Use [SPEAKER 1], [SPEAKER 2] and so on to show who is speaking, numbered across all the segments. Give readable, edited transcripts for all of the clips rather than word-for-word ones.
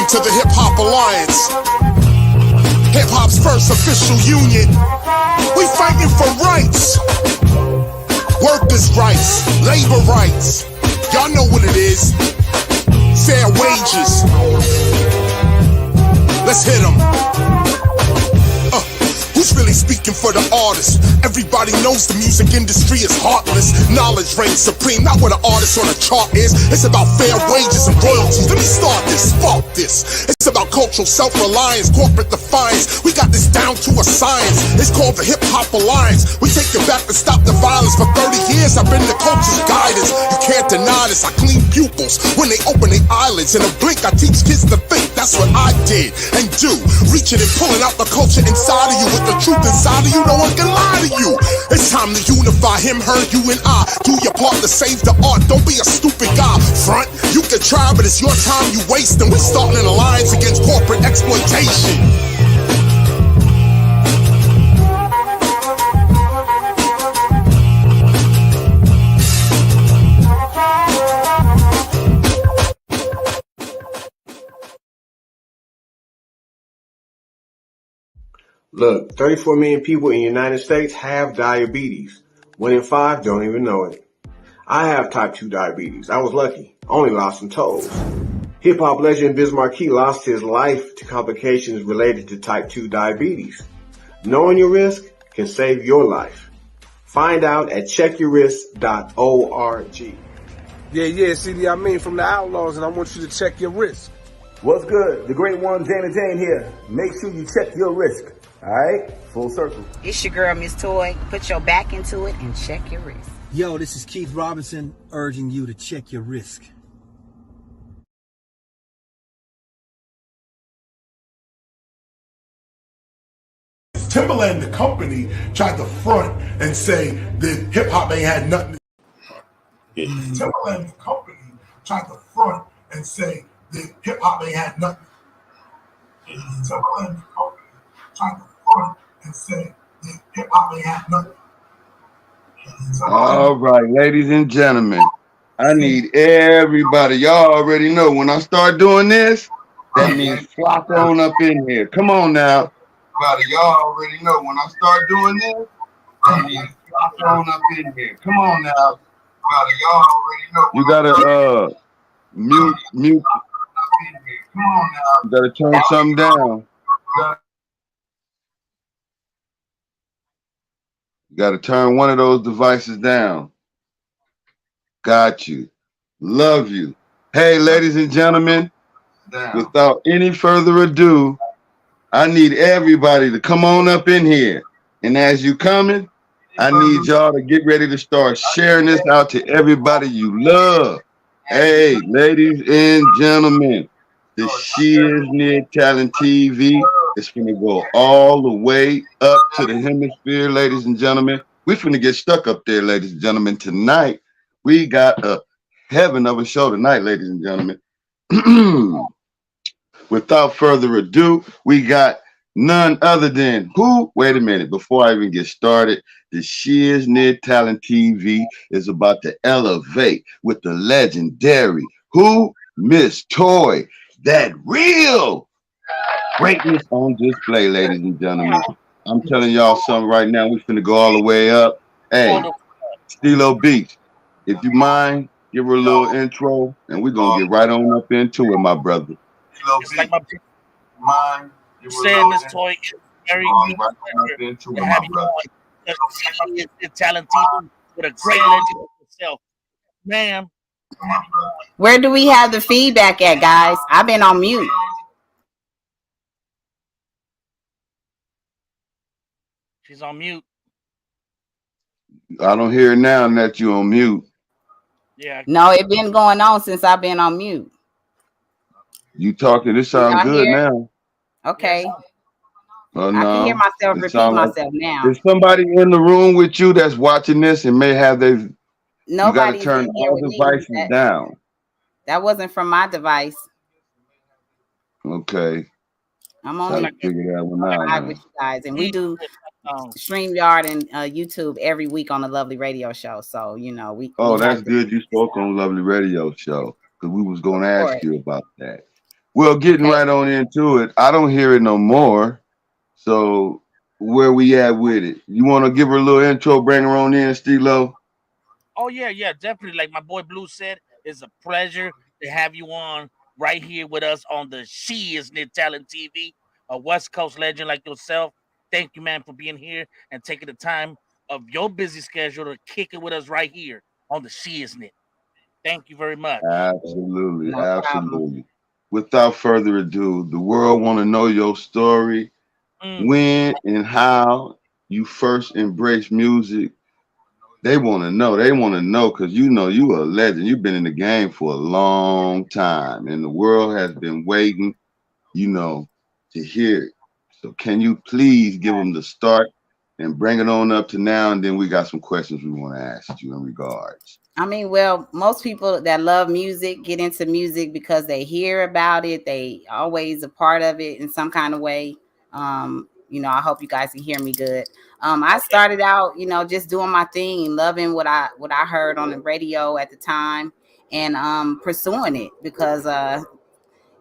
[SPEAKER 1] to the Hip Hop Alliance, hip hop's first official union. We fighting for rights, workers' rights, labor rights. Y'all know what it is. Fair wages. Let's hit 'em. Who's really speaking for the artist? Everybody knows the music industry is heartless. Knowledge reigns supreme, not what an artist on a chart is. It's about fair wages and royalties. Let me start this, fuck this. It's about cultural self-reliance, corporate defiance. We got this down to a science. It's called the Hip Hop Alliance. We take it back to stop the violence. For 30 years I've been the culture's guidance. You can't deny this. I clean pupils when they open their eyelids. In a blink I teach kids to think. That's what I did and do. Reaching and pulling out the culture inside of you. With the truth inside of you, no one can lie to you. It's time to unify him, her, you, and I. Do your part to save the art. Don't be a stupid guy. Front, you can try, but it's your time you waste. And we're starting an alliance against corporate exploitation.
[SPEAKER 2] Look, 34 million people in the United States have diabetes. 1 in 5 don't even know it. I have type 2 diabetes. I was lucky. Only lost some toes. Hip-hop legend Biz Markie lost his life to complications related to type 2 diabetes. Knowing your risk can save your life. Find out at checkyourrisk.org.
[SPEAKER 3] Yeah, CD, I mean from the Outlaws, and I want you to check your risk.
[SPEAKER 4] What's good? The great one, Jana Jane here. Make sure you check your risk. All right? Full circle.
[SPEAKER 5] It's your girl, Miss Toy. Put your back into it and check your risk.
[SPEAKER 6] Yo, this is Keith Robinson urging you to check your risk.
[SPEAKER 1] Timberland, the company, tried to front and say that hip hop ain't had nothing. Timberland, the company, tried to front and say that hip hop ain't had nothing. Timberland, the company, tried to front and say that hip hop ain't had nothing.
[SPEAKER 7] All right, ladies and gentlemen, I need everybody. Y'all already know when I start doing this, that means flock on up in here. Come on now. Y'all already know when I start doing this, that means flock on up in here. Come on now. Y'all already know. You gotta mute. Come on now. You gotta turn something down. You gotta turn one of those devices down. Got you. Love you. Hey, ladies and gentlemen, without any further ado, I need everybody to come on up in here. And as you coming, I need y'all to get ready to start sharing this out to everybody you love. Hey, ladies and gentlemen, the Shiz-Nit Talent TV is finna go all the way up to the hemisphere, ladies and gentlemen. We finna get stuck up there, ladies and gentlemen. Tonight, we got a heaven of a show tonight, ladies and gentlemen. Without further ado, we got none other than who? Wait a minute. Before I even get started, the Shiz-Nit Talent TV is about to elevate with the legendary who? Miss Toy. That real greatness on display, ladies and gentlemen. I'm telling y'all something right now. We finna go all the way up. Hey, Stilo Beach, if you mind, give her a little intro, and we're gonna get right on up into it, my brother.
[SPEAKER 8] It's like my mind saying this toy is very good to have you on the Talent TV with a great legend yourself, ma'am.
[SPEAKER 5] Where do we have the feedback at, guys? I've been on mute.
[SPEAKER 8] She's on mute.
[SPEAKER 7] I don't hear now that you on mute.
[SPEAKER 8] Yeah.
[SPEAKER 5] No, it's been going on since I've been on mute.
[SPEAKER 7] You talking? This sounds good now.
[SPEAKER 5] Okay.
[SPEAKER 7] Oh, no.
[SPEAKER 5] I can hear myself repeat myself now.
[SPEAKER 7] Is somebody in the room with you that's watching this and may have their?
[SPEAKER 5] Nobody's
[SPEAKER 7] you got to turn all devices down.
[SPEAKER 5] That wasn't from my device.
[SPEAKER 7] Okay.
[SPEAKER 5] I'm only
[SPEAKER 7] figure that one out
[SPEAKER 5] with you guys, and we do StreamYard and YouTube every week on the Lovely Radio Show. So you know we.
[SPEAKER 7] Oh, that's good. You spoke on Lovely Radio Show because we was going to ask you about that. Well, getting
[SPEAKER 5] Okay.
[SPEAKER 7] right on into it, I don't hear it no more. So where we at with it? You want to give her a little intro, bring her on in, Stilo?
[SPEAKER 8] Oh yeah, definitely. Like my boy Blue said, it's a pleasure to have you on right here with us on the She Is Knit Talent TV, a West Coast legend like yourself. Thank you, man, for being here and taking the time of your busy schedule to kick it with us right here on the She Is Knit. Thank you very much.
[SPEAKER 7] Absolutely,
[SPEAKER 5] No problem.
[SPEAKER 7] absolutely. Without further ado, the world want to know your story,
[SPEAKER 8] Mm,
[SPEAKER 7] when and how you first embraced music. They want to know. They want to know because you know you a legend. You've been in the game for a long time, and the world has been waiting, you know, to hear it. So can you please give them the start and bring it on up to now, and then we got some questions we want to ask you in regards.
[SPEAKER 5] I mean, well, most people that love music get into music because they hear about it. They always a part of it in some kind of way. I hope you guys can hear me good. I
[SPEAKER 8] okay.
[SPEAKER 5] started out, just doing my thing and loving what I heard on the radio at the time and pursuing it because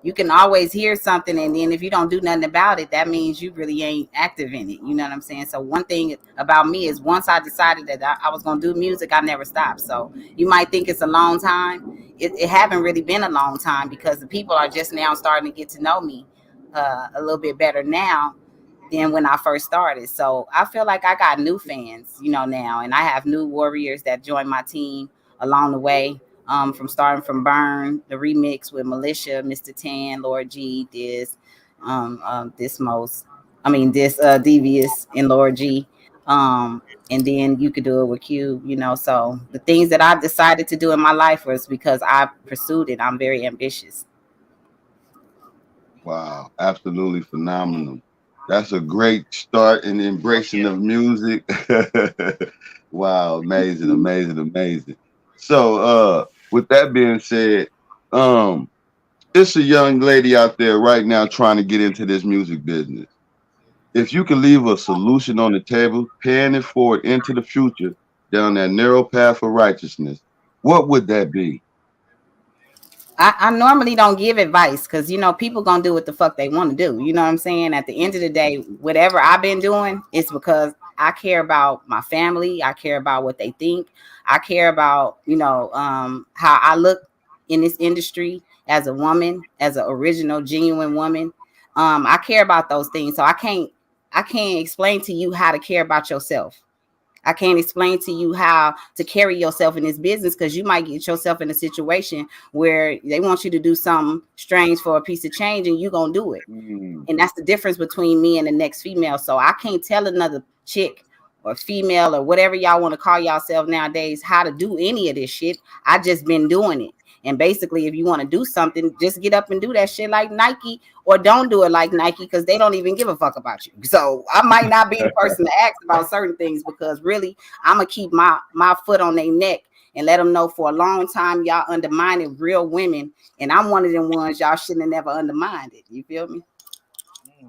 [SPEAKER 5] you can always hear something, and then if you don't do nothing about it, that means you really ain't active in it. You know what I'm saying? So one thing about me is once I decided that I was going to do music, I never stopped. So you might think it's a long time. It haven't really been a long time because the people are just now starting to get to know me a little bit better now than when I first started. So I feel like I got new fans, now, and I have new warriors that join my team along the way. From starting from Burn, the remix with Militia, Mr. Tan, Lord G, this Devious and Lord G. And then you could do it with Q. So the things that I decided to do in my life was because I pursued it. I'm very ambitious.
[SPEAKER 7] Wow, absolutely phenomenal. That's a great start in
[SPEAKER 8] Oh
[SPEAKER 7] embracing
[SPEAKER 8] yeah.
[SPEAKER 7] of music. Wow, amazing, amazing, amazing. So with that being said, um it's a young lady out there right now trying to get into this music business. If you could leave a solution on the table, paying it forward into the future down that narrow path of righteousness, what would that be?
[SPEAKER 5] I normally don't give advice because people gonna do what the fuck they want to do. You know what I'm saying? At the end of the day, whatever I've been doing is because I care about my family. I care about what they think. I care about how I look in this industry as a woman, as an original, genuine woman. I care about those things, so I can't explain to you how to care about yourself. I can't explain to you how to carry yourself in this business because you might get yourself in a situation where they want you to do something strange for a piece of change and you're going to do it.
[SPEAKER 7] Mm,
[SPEAKER 5] And that's the difference between me and the next female. So I can't tell another chick or female or whatever y'all want to call yourself nowadays how to do any of this shit. I just been doing it. And basically, if you want to do something, just get up and do that shit like Nike, or don't do it like Nike because they don't even give a fuck about you. So I might not be the person to ask about certain things because really, I'm gonna keep my foot on their neck and let them know for a long time y'all undermining real women, and I'm one of them ones y'all shouldn't have never undermined it. You feel me?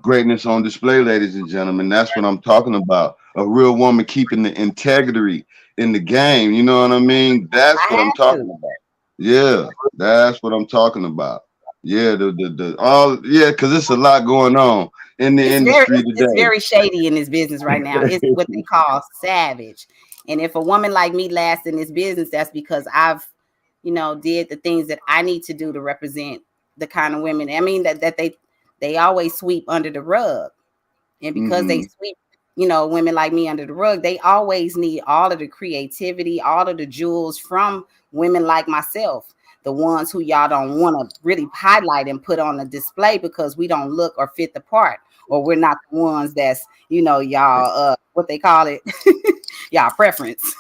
[SPEAKER 7] greatness on display, ladies and gentlemen. That's what I'm talking about. A real woman keeping the integrity in the game. You know what I mean? That's
[SPEAKER 5] I
[SPEAKER 7] what I'm
[SPEAKER 5] had to.
[SPEAKER 7] talking about. Yeah, that's what I'm talking about. Yeah, the all yeah, because it's a lot going on in the
[SPEAKER 5] It's very
[SPEAKER 7] industry
[SPEAKER 5] it's
[SPEAKER 7] today.
[SPEAKER 5] very shady in this business right now. It's what they call savage. And if a woman like me lasts in this business, that's because I've, did the things that I need to do to represent the kind of women. I mean that they always sweep under the rug. And because they
[SPEAKER 7] Hmm.
[SPEAKER 5] sweep, women like me under the rug, they always need all of the creativity, all of the jewels from women like myself, the ones who y'all don't want to really highlight and put on a display because we don't look or fit the part, or we're not the ones that's, y'all, what they call it, y'all preference.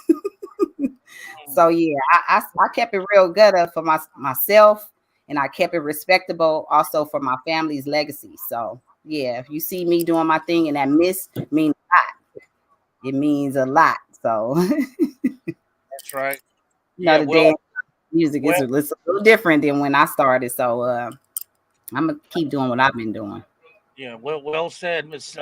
[SPEAKER 5] So yeah, I kept it real gutter for myself, and I kept it respectable also for my family's legacy. So yeah, if you see me doing my thing and that miss means a lot, it means a lot. So
[SPEAKER 8] That's right. Yeah.
[SPEAKER 5] the damn music
[SPEAKER 8] Well,
[SPEAKER 5] is it's a little different than when I started. So I'm gonna keep doing what I've been doing.
[SPEAKER 8] yeah. Well said, Miss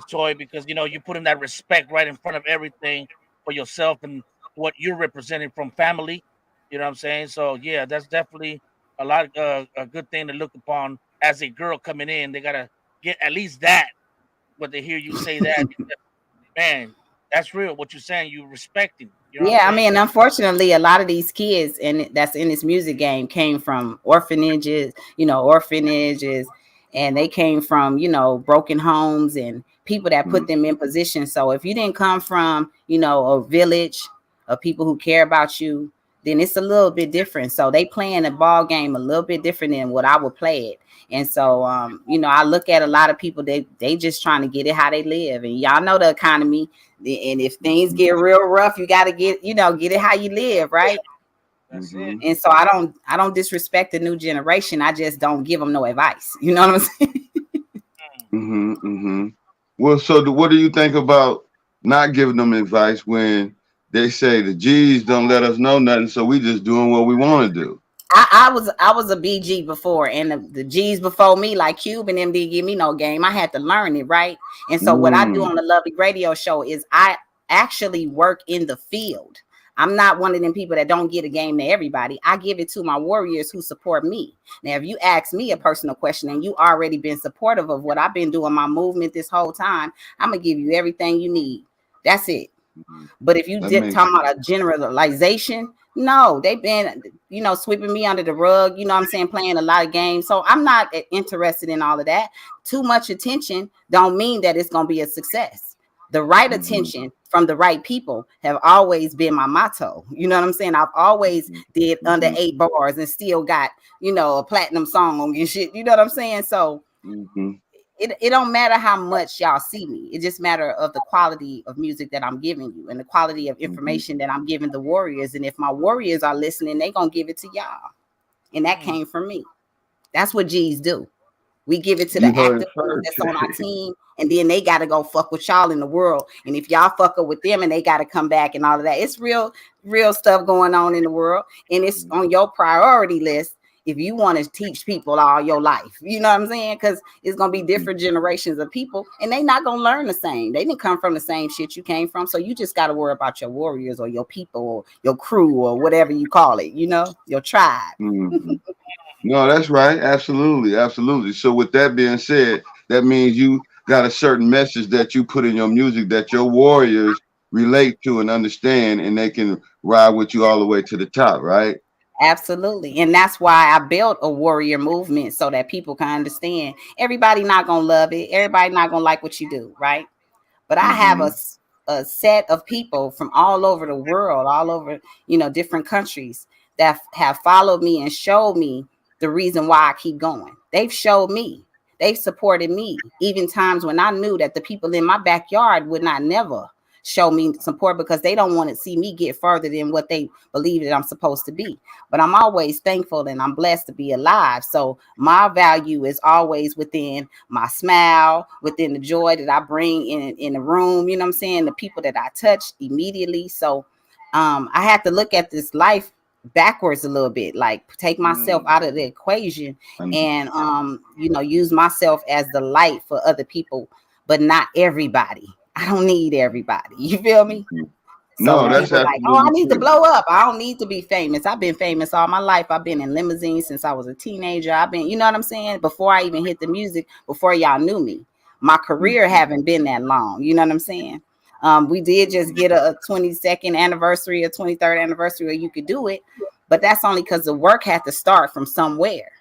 [SPEAKER 8] Toy, because you're putting that respect right in front of everything for yourself and what you're representing from family. You know what I'm saying? So yeah, that's definitely a good thing to look upon as a girl coming in. They gotta get at least that. When they hear you say that, man, that's real. What you're saying, you respecting. You know what I'm
[SPEAKER 5] Yeah, I
[SPEAKER 8] saying?
[SPEAKER 5] mean, unfortunately, a lot of these kids and that's in this music game came from orphanages, and they came from, broken homes and people that put them in positions. So if you didn't come from, a village of people who care about you, then it's a little bit different. So they playing the ball game a little bit different than what I would play it. And so, I look at a lot of people, they just trying to get it how they live. And y'all know the economy. And if things get real rough, you got to get it how you live, right?
[SPEAKER 8] That's it.
[SPEAKER 5] And so I don't disrespect the new generation. I just don't give them no advice. You know what I'm saying?
[SPEAKER 7] Well, so what do you think about not giving them advice when they say the G's don't let us know nothing, so we just doing what we want to do?
[SPEAKER 5] I was a BG before, and the G's before me, like Cube and them, didn't give me no game. I had to learn it, right? And so what I do on the Lovely Radio Show is I actually work in the field. I'm not one of them people that don't get a game to everybody. I give it to my warriors who support me. Now, if you ask me a personal question and you already been supportive of what I've been doing, my movement this whole time, I'm gonna give you everything you need. That's it. But if you did talking about a generalization, no, they've been, sweeping me under the rug, you know what I'm saying, playing a lot of games. So I'm not interested in all of that. Too much attention don't mean that it's going to be a success. The right attention from the right people have always been my motto. You know what I'm saying? I've always did under 8 bars and still got, a platinum song and shit. You know what I'm saying? So it don't matter how much y'all see me. It just matter of the quality of music that I'm giving you and the quality of information that I'm giving the warriors. And if my warriors are listening, they gonna give it to y'all. And that came from me. That's what G's do. We give it to the active ones that's on our team, and then they got to go fuck with y'all in the world. And if y'all fuck up with them and they got to come back and all of that, it's real stuff going on in the world. And it's on your priority list if you want to teach people all your life. You know what I'm saying? Because it's going to be different generations of people, and they not going to learn the same. They didn't come from the same shit you came from. So you just got to worry about your warriors or your people or your crew or whatever you call it, your tribe.
[SPEAKER 7] No, that's right. Absolutely. Absolutely. So with that being said, that means you got a certain message that you put in your music that your warriors relate to and understand, and they can ride with you all the way to the top, right?
[SPEAKER 5] Absolutely. And that's why I built a warrior movement so that people can understand. Everybody not going to love it. Everybody not going to like what you do, right? But I have a set of people from all over the world, all over, different countries that have followed me and showed me the reason why I keep going. They've showed me. They've supported me, even times when I knew that the people in my backyard would not never show me support because they don't want to see me get further than what they believe that I'm supposed to be. But I'm always thankful and I'm blessed to be alive. So my value is always within my smile, within the joy that I bring in the room, you know what I'm saying? The people that I touch immediately. So I had to look at this life backwards a little bit, like take myself out of the equation and use myself as the light for other people, but not everybody. I don't need everybody. You feel me?
[SPEAKER 7] No,
[SPEAKER 5] So
[SPEAKER 7] that's
[SPEAKER 5] people like,
[SPEAKER 7] absolutely
[SPEAKER 5] I need
[SPEAKER 7] true.
[SPEAKER 5] to blow up. I don't need to be famous. I've been famous all my life. I've been in limousines since I was a teenager. I've been, you know what I'm saying? Before I even hit the music, before y'all knew me, my career haven't been that long. You know what I'm saying? We did just get a 22nd anniversary, a 23rd anniversary where you could do it, but that's only because the work had to start from somewhere.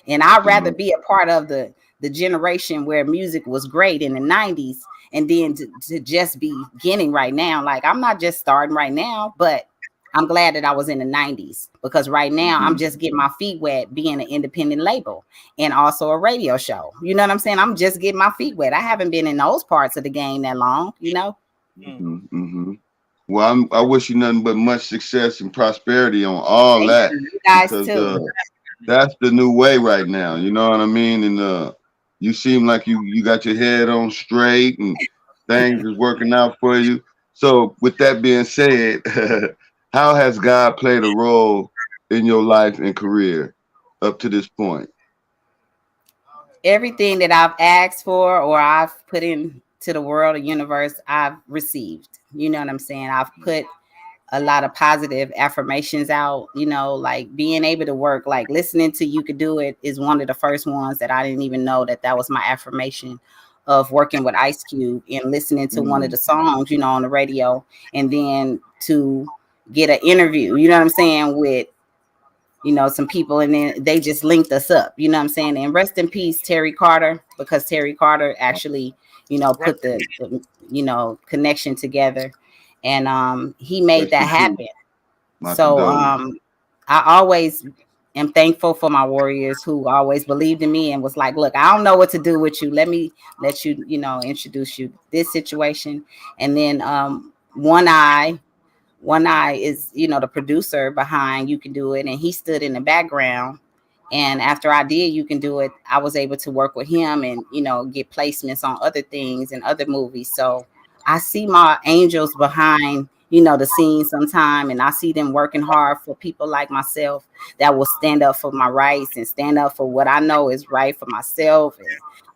[SPEAKER 5] And I'd rather be a part of the generation where music was great in the 90s and then to just be beginning right now. Like, I'm not just starting right now, but I'm glad that I was in the 90s because right now I'm just getting my feet wet being an independent label and also a radio show. You know what I'm saying? I'm just getting my feet wet. I haven't been in those parts of the game that long,
[SPEAKER 7] Well, I wish you nothing but much success and prosperity on all
[SPEAKER 5] Thank
[SPEAKER 7] that,
[SPEAKER 5] you guys
[SPEAKER 7] because
[SPEAKER 5] too.
[SPEAKER 7] that's the new way right now. You know what I mean? And you seem like you got your head on straight and things is working out for you. So with that being said, how has God played a role in your life and career up to this point?
[SPEAKER 5] Everything that I've asked for or I've put into the world or universe, I've received. You know what I'm saying? I've put a lot of positive affirmations out, you know, like being able to work, like listening to You Could Do It is one of the first ones that I didn't even know that was my affirmation of working with Ice Cube and listening to one of the songs, you know, on the radio, and then to get an interview, you know what I'm saying, with, you know, some people, and then they just linked us up, you know what I'm saying? And rest in peace, Terry Carter, because Terry Carter actually, you know, put the you know, connection together, and he made that happen. So I always am thankful for my warriors who always believed in me and was like, look, I don't know what to do with you. Let me let you, you know, introduce you to this situation. And then One Eye is, you know, the producer behind You Can Do It, and he stood in the background. And after I did You Can Do It, I was able to work with him and, you know, get placements on other things and other movies. So I see my angels behind, you know, the scenes sometime, and I see them working hard for people like myself that will stand up for my rights and stand up for what I know is right for myself and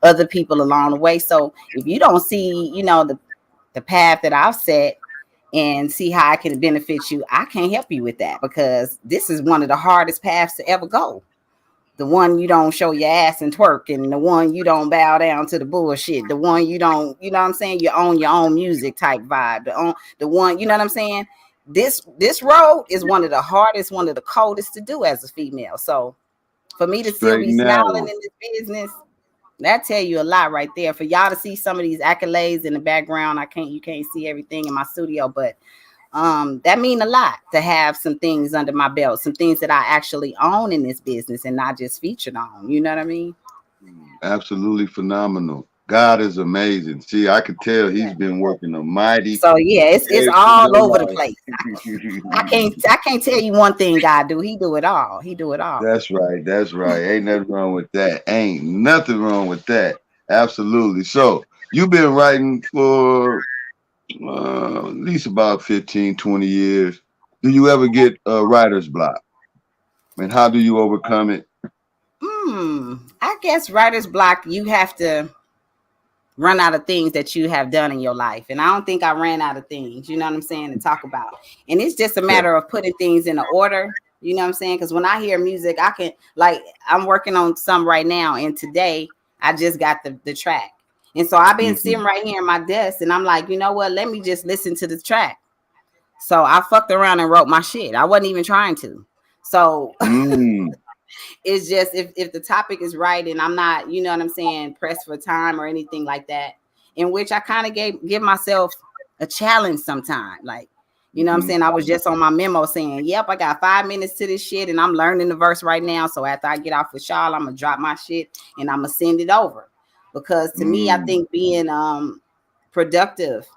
[SPEAKER 5] other people along the way. So if you don't see, you know, the path that I've set and see how I can benefit you, I can't help you with that, because this is one of the hardest paths to ever go. The one you don't show your ass and twerk, and the one you don't bow down to the bullshit, the one you don't, you know what I'm saying, you own your own music type vibe, the one, you know what I'm saying. This road is one of the hardest, one of the coldest to do as a female. So for me to still be smiling in this business, that tell you a lot right there. For y'all to see some of these accolades in the background, you can't see everything in my studio, but that mean a lot to have some things under my belt, some things that I actually own in this business and not just featured on. You know what I mean?
[SPEAKER 7] Absolutely phenomenal. God is amazing. See, I could tell he's been working a mighty.
[SPEAKER 5] So yeah, it's all over the place. I can't tell you one thing God do. He do it all. He do it all.
[SPEAKER 7] That's right. That's right. Ain't nothing wrong with that. Ain't nothing wrong with that. Absolutely. So you've been writing for at least about 15, 20 years. Do you ever get a writer's block? And how do you overcome it?
[SPEAKER 5] I guess writer's block, you have to run out of things that you have done in your life. And I don't think I ran out of things, you know what I'm saying, to talk about. And it's just a matter of putting things in order, you know what I'm saying? Because when I hear music, I can, like, I'm working on some right now. And today I just got the track. And so I've been sitting right here in my desk and I'm like, you know what? Let me just listen to the track. So I fucked around and wrote my shit. I wasn't even trying to. So it's just if the topic is right and I'm not, you know what I'm saying, pressed for time or anything like that, in which I kind of give myself a challenge sometime. Like, you know what I'm saying? I was just on my memo saying, yep, I got 5 minutes to this shit and I'm learning the verse right now. So after I get off with y'all, I'm going to drop my shit and I'm going to send it over. Because to me, I think being productive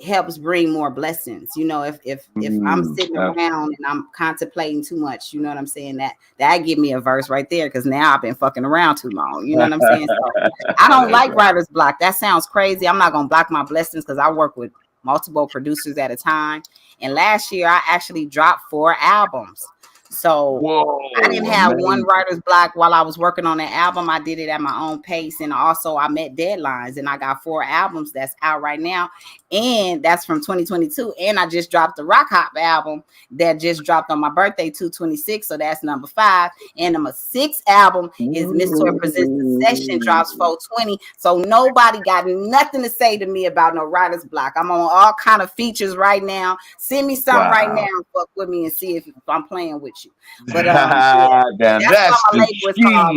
[SPEAKER 5] helps bring more blessings. You know, if I'm sitting around and I'm contemplating too much, you know what I'm saying, that give me a verse right there, because now I've been fucking around too long. You know what I'm saying? So I don't like writer's block. That sounds crazy. I'm not gonna block my blessings because I work with multiple producers at a time. And last year I actually dropped 4 albums. So I didn't have one writer's block while I was working on that album. I did it at my own pace. And also I met deadlines and I got 4 albums that's out right now. And that's from 2022. And I just dropped the Rock Hop album that just dropped on my birthday, 2/26. So that's number 5. And number 6 album is Miss Toy Presents The Session, drops 4/20. So nobody got nothing to say to me about no writer's block. I'm on all kind of features right now. Send me something right now and fuck with me and see if I'm playing with you. But yeah, that's my label is called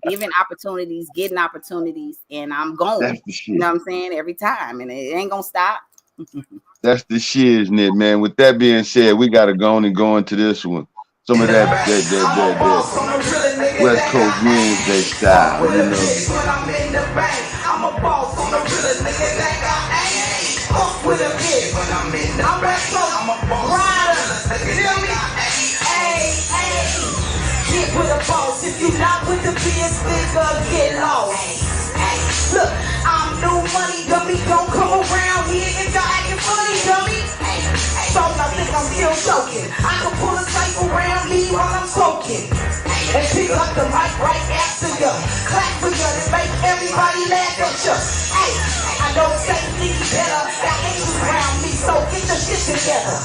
[SPEAKER 5] giving opportunities, getting opportunities, and I'm going. You know what I'm saying? Every time, and it ain't gonna stop.
[SPEAKER 7] That's the shiznit, man. With that being said, we gotta go on and go into this one. Some of that West Coast Wednesday style, you know. I'm a boss on the realest nigga that got fuck with a bitch when I'm in the back. I'm a boss. Feel me? Get with a boss. If you not with the biz, nigga, get lost. Look, I'm new money, dummy. Don't come around here if y'all acting funny, dummy. So I think I'm still joking. I can pull a safe around me while I'm soaking. And pick up the mic right after you. Clap for you and make everybody laugh at you. Hey, I know safety better. Got angels around me, so
[SPEAKER 9] together.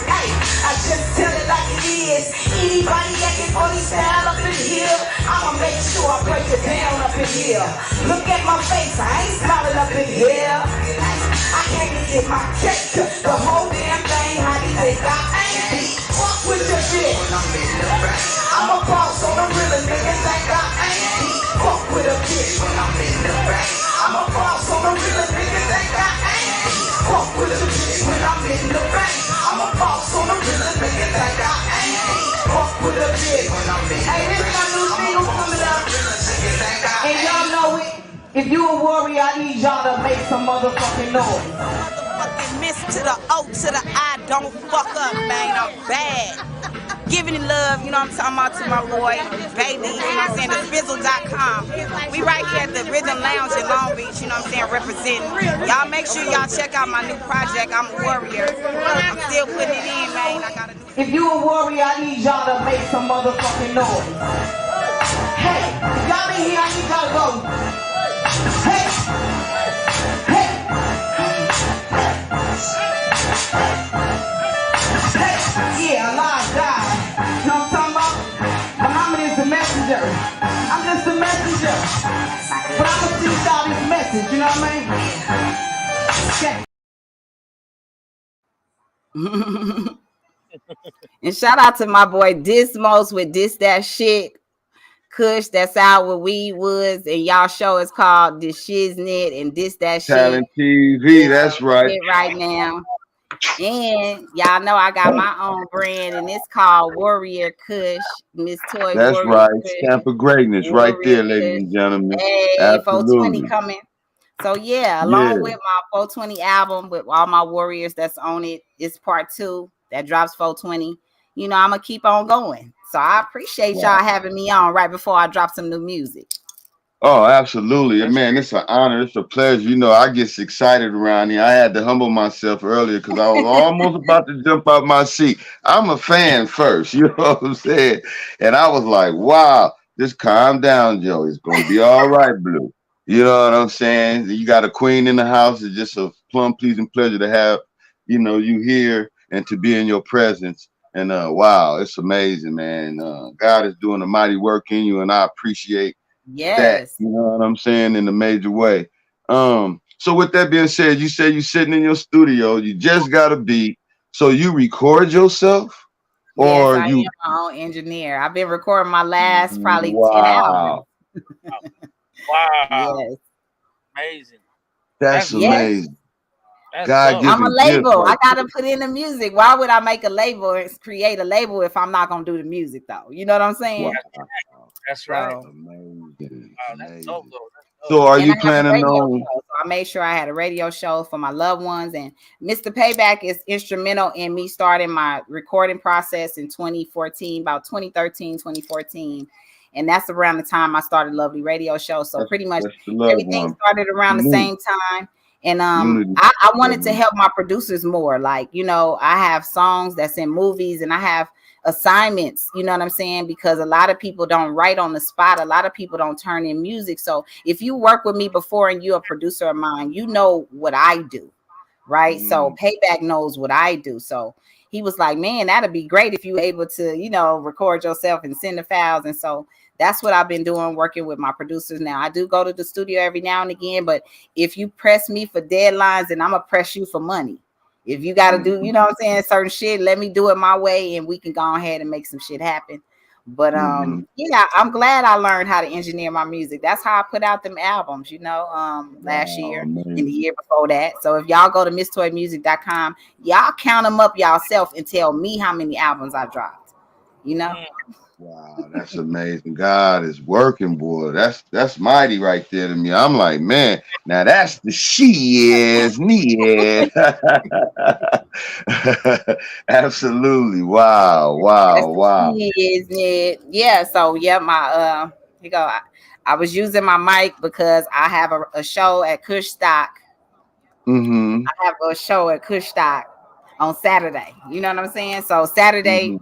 [SPEAKER 9] Hey, I just tell it like it is. Anybody acting funny style up in here, I'ma make sure I break it down up in here. Look at my face, I ain't smiling up in here. I came to get my cake, the whole damn thing. How do you think I ain't? Fuck with your shit. I'm a boss on the real niggas think I ain't. Fuck with a bitch when I'm in the back. I'm a boss on the real niggas think I ain't. Fuck with a bitch when I'm in the back. I'm a boss on the real niggas think I ain't. Fuck with a bitch when I'm in the back. Hey, this my new single coming up, and y'all know it. If you a warrior, I need y'all to make some motherfucking noise. Motherfucking miss to the O to the I, don't fuck up, man. I'm bad. Giving it love, you know what I'm talking about, to my boy, Bailey, you know what I'm saying, the Bizzle.com. We right here at the Rhythm Lounge in Long Beach, you know what I'm saying, representing. Y'all make sure y'all check out my new project, I'm a Warrior. I'm still putting it in, man. I got a new... If you a warrior, I need y'all to make some motherfucking noise. Hey, y'all in here, I need y'all to go. Hey, hey. Hey, yeah, alive, die. You know what I'm talking about? Muhammad is the messenger. I'm just a messenger. But I'm gonna teach y'all this message, you know what I mean?
[SPEAKER 5] And shout out to my boy Dismos with This That Shit. Kush, that's out with Weed Woods, and y'all show is called The Shiz-Nit and This That Shit.
[SPEAKER 7] Talent TV, that's right.
[SPEAKER 5] Right now. And y'all know I got my own brand, and it's called Warrior Kush, Miss Toy
[SPEAKER 7] That's
[SPEAKER 5] Warrior
[SPEAKER 7] right.
[SPEAKER 5] Kush.
[SPEAKER 7] Stamp of greatness
[SPEAKER 5] Warrior
[SPEAKER 7] right there,
[SPEAKER 5] Kush.
[SPEAKER 7] ladies and gentlemen.
[SPEAKER 5] Hey,
[SPEAKER 7] Absolutely.
[SPEAKER 5] 420 coming. So yeah, along with my 420 album with all my warriors that's on it, it's part 2 that drops 420. You know, I'm gonna keep on going. So I appreciate y'all having me on right before I drop some new music.
[SPEAKER 7] Oh, absolutely. Man, it's an honor. It's a pleasure. You know, I get excited around here. I had to humble myself earlier because I was almost about to jump out my seat. I'm a fan first, you know what I'm saying? And I was like, wow, just calm down, Joe. It's going to be all right, Blue. You know what I'm saying? You got a queen in the house. It's just a plum pleasing pleasure to have, you know, you here and to be in your presence. And wow, it's amazing, man. God is doing a mighty work in you, and I appreciate that, you know what I'm saying, in a major way. So with that being said, you say you're sitting in your studio, you just got a beat, so you record yourself, or
[SPEAKER 5] yes, I am my own engineer. I've been recording my last probably 10 albums.
[SPEAKER 8] Wow.
[SPEAKER 5] Yes.
[SPEAKER 8] Amazing.
[SPEAKER 7] That's amazing. God,
[SPEAKER 5] I'm a label. I gotta put in the music. Why would I make a label and create a label if I'm not gonna do the music though? You know what I'm saying?
[SPEAKER 8] Wow. That's right.
[SPEAKER 7] Amazing.
[SPEAKER 8] Wow, that's dope, though.
[SPEAKER 7] So are you planning on?
[SPEAKER 5] So I made sure I had a radio show for my loved ones, and Mr. Payback is instrumental in me starting my recording process in 2014, about 2013, 2014. And that's around the time I started Lovely Radio Show. So pretty much everything started around the same time. And I wanted to help my producers more. Like, you know, I have songs that's in movies, and I have assignments, you know what I'm saying? Because a lot of people don't write on the spot. A lot of people don't turn in music. So if you work with me before and you're a producer of mine, you know what I do, right? So Payback knows what I do. So he was like, man, that'd be great if you were able to, you know, record yourself and send the files. And so that's what I've been doing, working with my producers now. I do go to the studio every now and again, but if you press me for deadlines, and I'm gonna press you for money. If you got to do, you know what I'm saying, certain shit, let me do it my way, and we can go ahead and make some shit happen. But yeah, I'm glad I learned how to engineer my music. That's how I put out them albums, you know, last year and the year before that. So if y'all go to misstoymusic.com, y'all count them up yourself and tell me how many albums I dropped, you know?
[SPEAKER 7] Wow, that's amazing. God is working, boy. That's mighty right there to me. I'm like, man, now that's the Shiz-Nit. Absolutely. Wow.
[SPEAKER 5] Shiz-Nit. Yeah. So yeah, my you go. I was using my mic because I have a show at Kush Stock. I have a show at Kush Stock on Saturday. You know what I'm saying? So Saturday.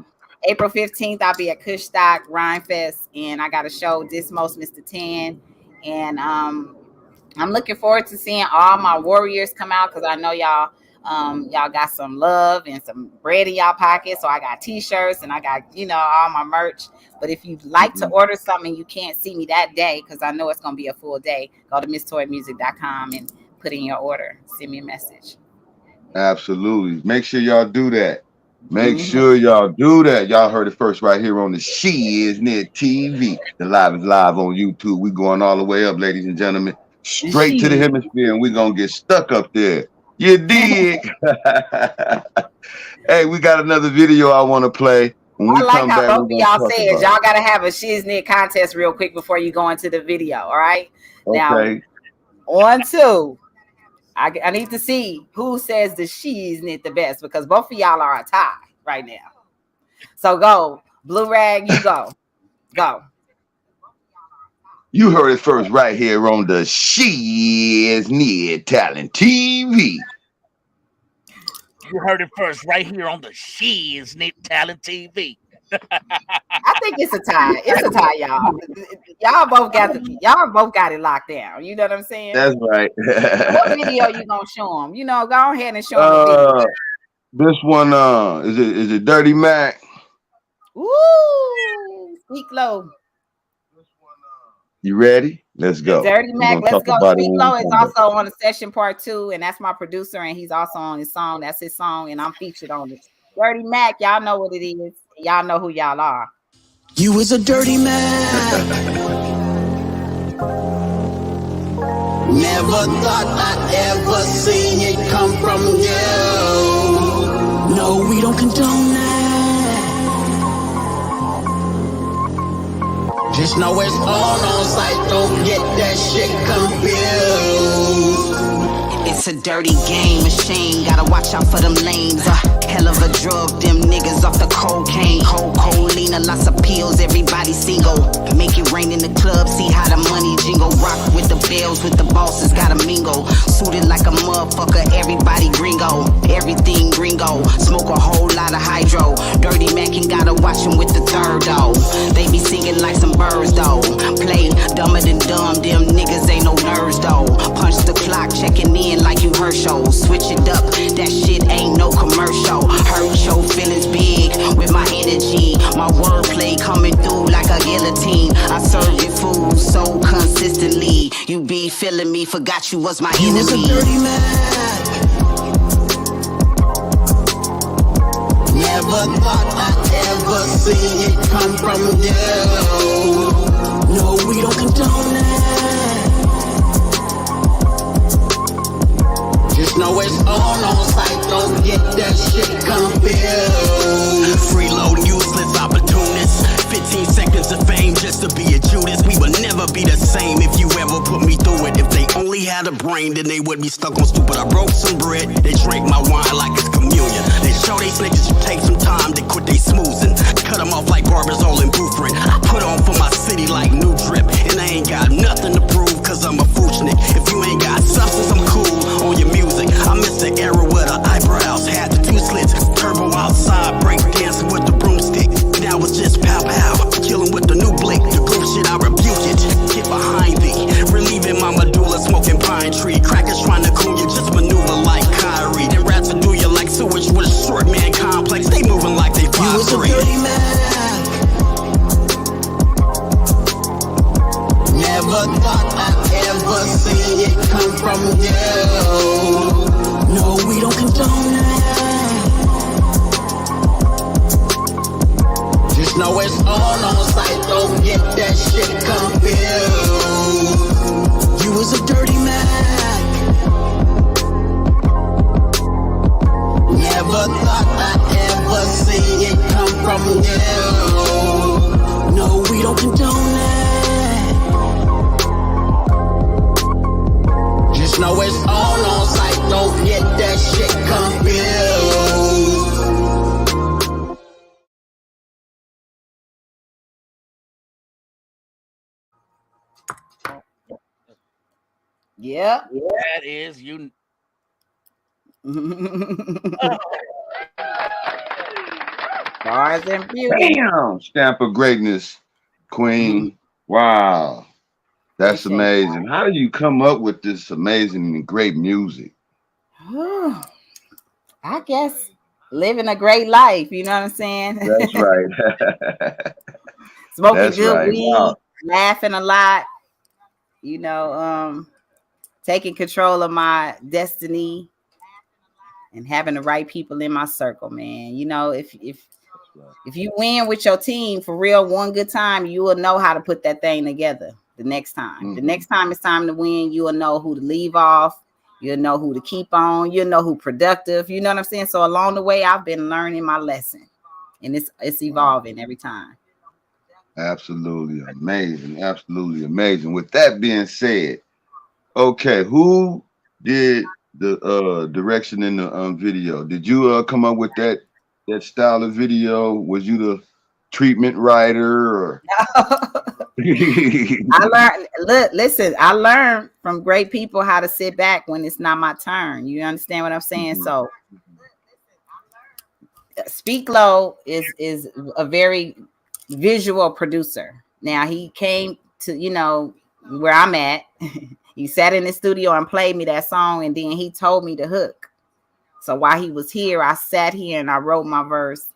[SPEAKER 5] April 15th, I'll be at Kush Stock Rhyme Fest, and I got a show, Dismos Mr. 10. And I'm looking forward to seeing all my warriors come out, because I know y'all Y'all got some love and some bread in y'all pocket. So I got t-shirts and I got, all my merch. But if you'd like to order something, you can't see me that day because I know it's going to be a full day. Go to MissToyMusic.com and put in your order. Send me a message.
[SPEAKER 7] Absolutely. Make sure y'all do that. Make sure y'all do that. Y'all heard it first right here on the Shiz-Nit TV. The live is live on YouTube. We going all the way up, ladies and gentlemen. Straight to the hemisphere, and we're going to get stuck up there. You dig? Hey, we got another video I want to play. When we
[SPEAKER 5] like
[SPEAKER 7] come
[SPEAKER 5] how
[SPEAKER 7] back,
[SPEAKER 5] both of y'all said y'all got to have a Shiz-Nit contest real quick before you go into the video, all right?
[SPEAKER 7] Okay.
[SPEAKER 5] Now, on two. I need to see who says the Shiz-Nit the best because both of y'all are a tie right now. So go. Blue Rag, you go. Go.
[SPEAKER 7] You heard it first right here on the Shiz-Nit Talent TV.
[SPEAKER 8] You heard it first right here on the Shiz-Nit Talent TV.
[SPEAKER 5] I think it's a tie. It's a tie, y'all. Y'all both got it locked down. You know what I'm saying?
[SPEAKER 7] That's right.
[SPEAKER 5] What video you gonna show them? Go ahead and show them the video.
[SPEAKER 7] This one, is it Dirty Mac?
[SPEAKER 5] Ooh, speak low.
[SPEAKER 7] You ready? Let's go.
[SPEAKER 5] Dirty Mac, let's go. Speak Low is also on the session part 2, and that's my producer, and he's also on his song. That's his song, and I'm featured on it. Dirty Mac, y'all know what it is. Y'all know who y'all are.
[SPEAKER 9] You was a dirty man. Never thought I'd ever seen it come from you. No, we don't condone that. Just know it's all on sight, don't get that shit confused.
[SPEAKER 10] It's a dirty game, a shame, gotta watch out for them lanes. Hell of a drug, them niggas off the cocaine. Cocaine, lots of pills, everybody single. Make it rain in the club, see how the money jingle. Rock with the bells, with the bosses, gotta mingle. Suited like a motherfucker, everybody gringo. Everything gringo, smoke a whole lot of hydro. Dirty Mac and gotta watch him with the third though. They be singing like some birds though. Play dumber than dumb, them niggas ain't no nerds though. Punch the clock, checking in like you Herschel. Switch it up, that shit ain't no commercial. Hurt your feelings big with my energy. My wordplay coming through like a guillotine. I serve you food so consistently. You be feeling me, forgot you was my enemy.
[SPEAKER 9] You was a dirty man. Never thought I'd ever see it come from you. No, we don't condone that. Just know it's all on sight, don't get that shit confused.
[SPEAKER 11] Freeload, useless opportunists. 15 seconds of fame just to be a Judas. We would never be the same if you ever put me through it. If they only had a brain, then they would be stuck on stupid. I broke some bread, they drank my wine like it's communion. They show they snitches should take some time, they quit they smoozing. Cut them off like barbers all in blueprint. I put on for my city like new drip. And I ain't got nothing to prove, cause I'm a fuchnik. If you ain't got substance, I'm cool on your music. I miss the era where the eyebrows had the 2 slits. Turbo outside, break dancing with the broomstick. Now it's just pow pow, killing with the new blick. The group shit, I rebuke it. Get behind thee, relieving my medulla, smoking pine tree. Crackers trying to cool you, just maneuver like Kyrie. Then rats will do you like sewage with a short man complex. They moving like they 5'3".
[SPEAKER 9] You was a dirty man. Never thought I'd ever see it come from you. No, we don't condone that. Just know it's all on sight, don't get that shit confused. You was a dirty man. Never thought I'd ever see it come from you. No, we don't condone that. Just know it's all on sight, don't get that shit confused.
[SPEAKER 5] Yeah.
[SPEAKER 8] That is you.
[SPEAKER 5] Bars and beauty.
[SPEAKER 7] Damn, stamp of greatness, Queen. Wow, that's amazing. How do you come up with this amazing and great music?
[SPEAKER 5] I guess living a great life. You know what I'm saying?
[SPEAKER 7] That's right.
[SPEAKER 5] Smoking
[SPEAKER 7] That's
[SPEAKER 5] good
[SPEAKER 7] right.
[SPEAKER 5] weed,
[SPEAKER 7] Wow.
[SPEAKER 5] laughing a lot. You know, taking control of my destiny and having the right people in my circle, man. You know, if you win with your team for real one good time, you will know how to put that thing together the next time. The next time it's time to win, you will know who to leave off. You'll know who to keep on. You'll know who productive. You know what I'm saying? So along the way, I've been learning my lesson, and it's evolving every time.
[SPEAKER 7] Absolutely amazing. Absolutely amazing. With that being said, okay, who did the direction in the video? Did you come up with that style of video? Was you the treatment writer or
[SPEAKER 5] I learned. Look, listen. I learned from great people how to sit back when it's not my turn. You understand what I'm saying? So, Speak Low is a very visual producer. Now he came to where I'm at. He sat in the studio and played me that song, and then he told me the hook. So while he was here, I sat here and I wrote my verse.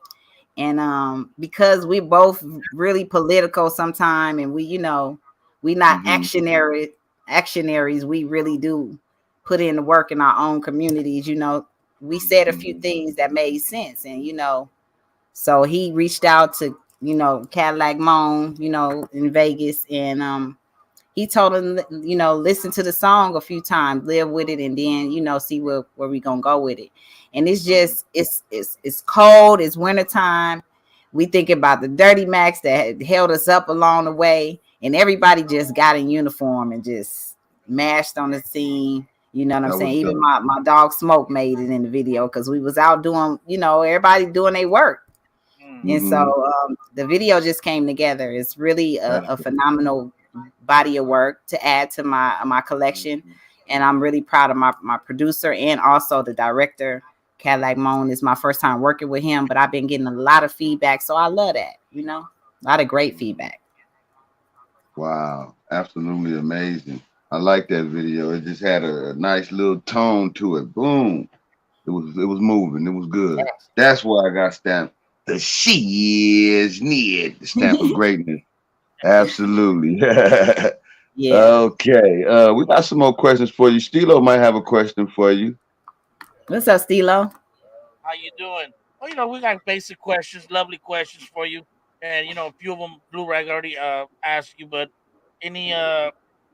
[SPEAKER 5] And because we both really political sometime, and we not actionaries, we really do put in the work in our own communities. We said a few things that made sense, and so he reached out to Cadillac Moan in Vegas, and he told him, listen to the song a few times, live with it, and then see where we gonna go with it. And it's just it's cold, it's wintertime. We think about the Dirty Macs that had held us up along the way, and everybody just got in uniform and just mashed on the scene. You know what I'm
[SPEAKER 7] that was
[SPEAKER 5] saying? Even
[SPEAKER 7] dope?
[SPEAKER 5] my dog Smoke made it in the video because we was out doing, everybody doing their work. And so the video just came together. It's really a phenomenal body of work to add to my collection. And I'm really proud of my producer and also the director. Cadillac Moan is my first time working with him, but I've been getting a lot of feedback. So I love that, a lot of great feedback.
[SPEAKER 7] Wow, absolutely amazing. I like that video. It just had a nice little tone to it. Boom. It was moving. It was good. That's why I got stamped the Shiz-Nit, the stamp of greatness. Absolutely.
[SPEAKER 5] Yeah.
[SPEAKER 7] Okay. We got some more questions for you. Stilo might have a question for you.
[SPEAKER 5] What's up, Stilo?
[SPEAKER 8] How you doing? Well, we got basic questions, lovely questions for you, and a few of them Blue Rag already asked you, but any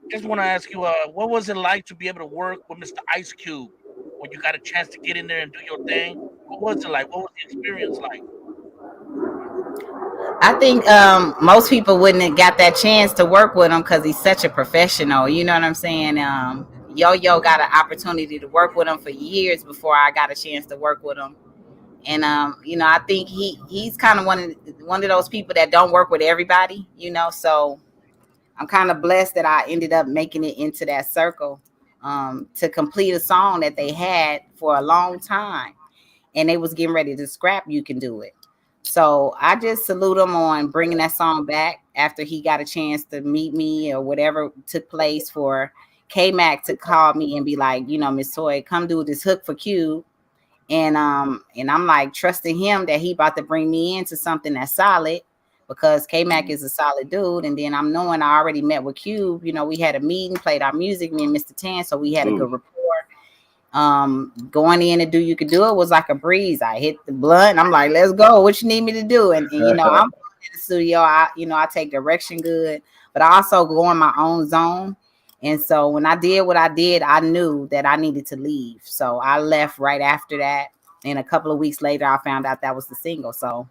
[SPEAKER 8] just want to ask you, what was it like to be able to work with Mr. Ice Cube when you got a chance to get in there and do your thing? What was it like? What was the experience like?
[SPEAKER 5] I think most people wouldn't have got that chance to work with him because he's such a professional. You know what I'm saying? Yo got an opportunity to work with him for years before I got a chance to work with him. And I think he's kind of one of those people that don't work with everybody. So I'm kind of blessed that I ended up making it into that circle to complete a song that they had for a long time, and they was getting ready to scrap You Can Do It. So I just salute him on bringing that song back after he got a chance to meet me or whatever took place for K-Mac to call me and be like, Miss Toy, come do this hook for Cube. And I'm like trusting him that he about to bring me into something that's solid because K-Mac is a solid dude. And then I'm knowing I already met with Cube. We had a meeting, played our music, me and Mr. Tan, so we had a good rapport. Going in and do You Could Do It was like a breeze. I hit the blunt. I'm like, let's go. What you need me to do? And I'm in the studio. I take direction good, but I also go in my own zone. And so when I did what I did, I knew that I needed to leave. So I left right after that. And a couple of weeks later, I found out that was the single. So,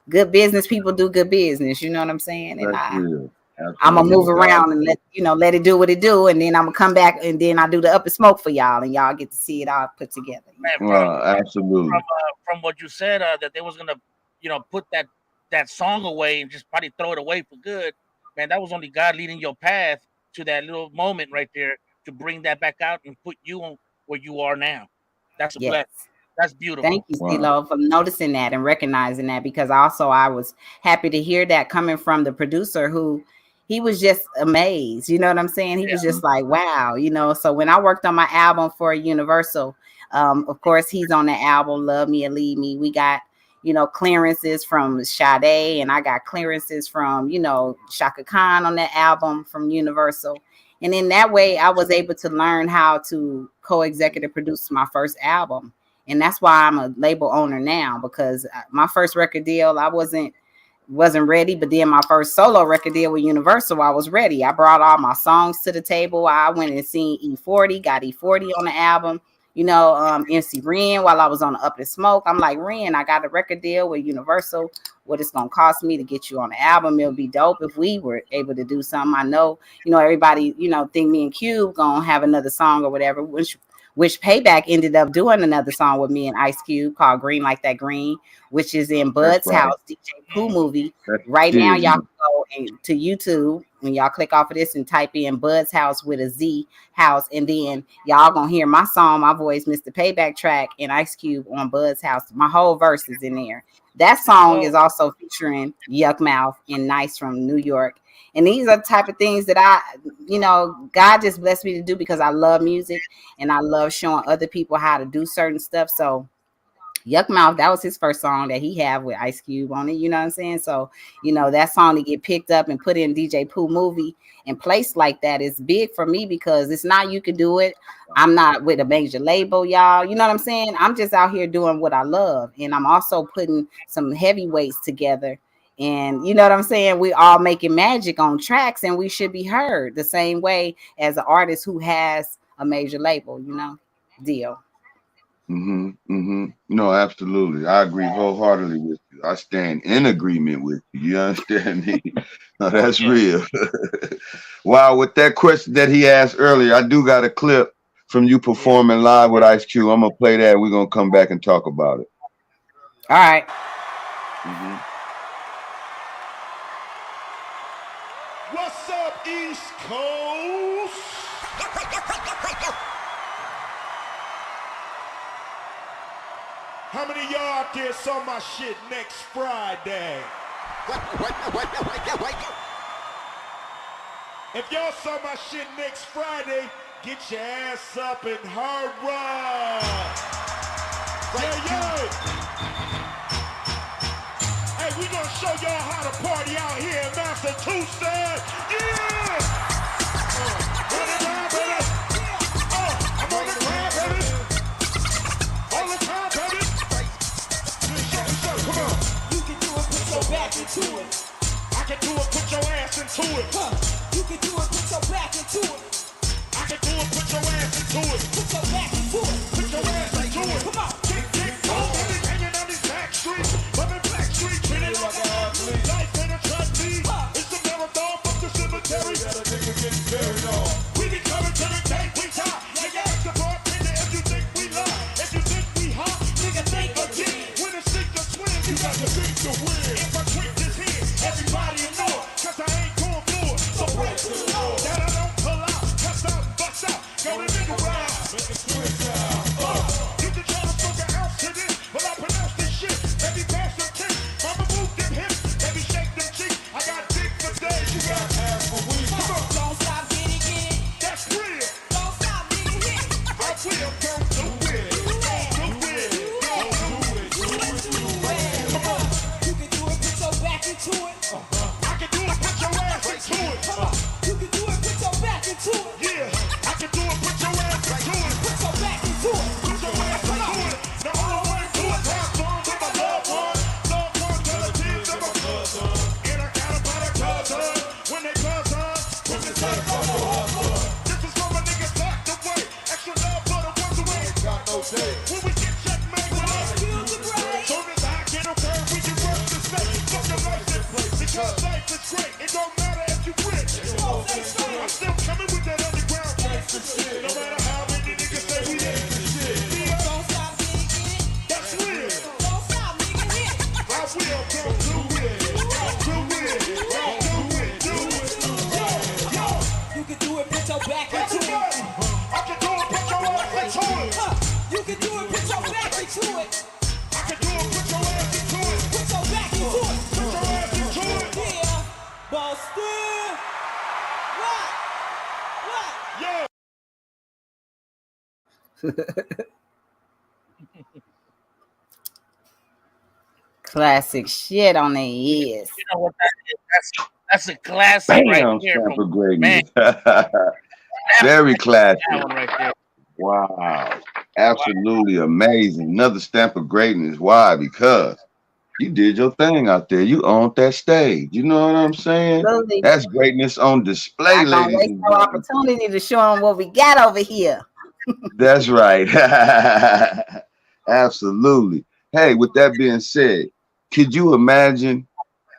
[SPEAKER 5] good business people do good business. You know what I'm saying? And I'm gonna move around and let it do what it do, and then I'm gonna come back and then I do the Up and Smoke for y'all, and y'all get to see it all put together.
[SPEAKER 7] Absolutely.
[SPEAKER 8] From what you said, that they was gonna, put that song away and just probably throw it away for good. Man, that was only God leading your path to that little moment right there to bring that back out and put you on where you are now. That's a blessing. That's beautiful.
[SPEAKER 5] Thank you, Stilo, for noticing that and recognizing that, because also I was happy to hear that coming from the producer who he was just amazed. You know what I'm saying? He was just like, wow, So when I worked on my album for Universal, Of course, he's on the album Love Me or Leave Me. We got, clearances from Sade, and I got clearances from, Shaka Khan on that album from Universal. And in that way, I was able to learn how to co-executive produce my first album. And that's why I'm a label owner now, because my first record deal, I wasn't ready, but then my first solo record deal with Universal, I was ready. I brought all my songs to the table. I went and seen E40, got E40 on the album. MC Ren, while I was on the Up and Smoke, I'm like, Ren, I got a record deal with Universal. What it's gonna cost me to get you on the album? It'll be dope if we were able to do something. I know, everybody, think me and Cube gonna have another song or whatever, which Payback ended up doing another song with me and Ice Cube called Green Like That Green, which is in Bud's house, DJ Pooh movie. Right now, y'all can go to YouTube when y'all click off of this and type in Bud's house with a Z house, and then y'all gonna hear my song, my voice, Mr. Payback track, and Ice Cube on Bud's house. My whole verse is in there. That song is also featuring Yuck Mouth and Nice from New York. And these are the type of things that God just blessed me to do because I love music and I love showing other people how to do certain stuff. So Yuck Mouth, that was his first song that he had with Ice Cube on it. You know what I'm saying? So, that song to get picked up and put in DJ Pooh movie and placed like that is big for me because it's not you can do it. I'm not with a major label, y'all. You know what I'm saying? I'm just out here doing what I love. And I'm also putting some heavyweights together. And you know what I'm saying? We all making magic on tracks and we should be heard the same way as an artist who has a major label, deal.
[SPEAKER 7] No, absolutely. I agree wholeheartedly with you. I stand in agreement with you. You understand me? No, that's real. Wow, with that question that he asked earlier, I do got a clip from you performing live with Ice Cube. I'm gonna play that. We're gonna come back and talk about it.
[SPEAKER 5] All right.
[SPEAKER 1] What's up, East Coast? How many of y'all out there saw my shit next Friday? If y'all saw my shit next Friday, get your ass up and hurrah! Yeah. Hey, we gonna show y'all how to party out here in Massachusetts. Yeah! Run it down, baby. I'm on the ground, baby. All the time, baby. Come on.
[SPEAKER 9] You can do it, put your back into it.
[SPEAKER 1] I can do it, put your ass into it.
[SPEAKER 9] You can do it, put your back into it.
[SPEAKER 1] I can do it, put your ass into it.
[SPEAKER 9] Put your back into it.
[SPEAKER 1] Put your ass into it.
[SPEAKER 9] Come on.
[SPEAKER 1] Kick, boom, baby, hanging on these back streets. Loving Black Street, treated like an athlete. Life in a tragedy. It's a marathon, fuck the cemetery. That a nigga getting buried on. We be coming to the day we die. Nigga, ask the bartender if you think we lie. If you think we hot, nigga, think again. When it's sink or swim, you got to think to win. If I quit this here, everybody will know it. Cause I ain't going for it. So break the law. That I don't pull out, cuss out, bust out. Go the nigga round. Make it twist out. You can try to fuck an ounce to this, but I pronounce this shit. Baby, pass some tips. Mama move them hips. Baby, shake them cheeks. I got dick for days. You got ass for weeks. Come on.
[SPEAKER 9] Don't stop, get it.
[SPEAKER 1] That's real.
[SPEAKER 9] Don't stop, nigga, hit it.
[SPEAKER 1] I will go do it. Do it. Go do it. Come on.
[SPEAKER 9] You can do it, put your back into it.
[SPEAKER 1] I can do it, put your ass into it.
[SPEAKER 9] You can do it, put your back into it.
[SPEAKER 1] Yeah, I can do it, put your ass into it.
[SPEAKER 9] Put your back into it.
[SPEAKER 1] Put your ass into it. The only way to do it, have fun with my loved one. Loved one, relatives, and my cousin. And I got about a cousin. When they cousin, put this out for the hustle. This is for my niggas locked away. Extra love for the ones who ain't got no day. When we get checkmate with us. Soon as I get a word, we can work the state. Fuck your life in place. Because life is great. It don't matter if you rich. I'm still coming with that underground gangsta shit. No matter how many niggas say we ain't the shit.
[SPEAKER 9] Don't stop, get it.
[SPEAKER 1] That's real.
[SPEAKER 9] Don't stop, nigga, hit it.
[SPEAKER 1] I will go do it. Do it. Do it. Yo.
[SPEAKER 9] You can do it, put your back into it.
[SPEAKER 1] I can do it, put your ass into it.
[SPEAKER 9] You can do it, put your back into it.
[SPEAKER 1] I can do it, put your ass into it.
[SPEAKER 9] Put your back into it.
[SPEAKER 1] Put your ass into it.
[SPEAKER 9] Yeah. Boston. What?
[SPEAKER 1] Yo.
[SPEAKER 5] Classic shit on their ears.
[SPEAKER 8] You know what that is? That's a classic right
[SPEAKER 7] Bam,
[SPEAKER 8] here
[SPEAKER 7] stamp
[SPEAKER 8] from
[SPEAKER 7] of
[SPEAKER 8] man.
[SPEAKER 7] greatness. Very classic.
[SPEAKER 8] That one right there.
[SPEAKER 7] Wow. Absolutely amazing. Another stamp of greatness. Why? Because you did your thing out there. You owned that stage. You know what I'm saying?
[SPEAKER 5] Absolutely.
[SPEAKER 7] That's greatness on display,
[SPEAKER 5] Not gonna
[SPEAKER 7] ladies
[SPEAKER 5] waste
[SPEAKER 7] and
[SPEAKER 5] no
[SPEAKER 7] gentlemen.
[SPEAKER 5] opportunity to show them what we got over here.
[SPEAKER 7] That's right. Absolutely. Hey, with that being said, could you imagine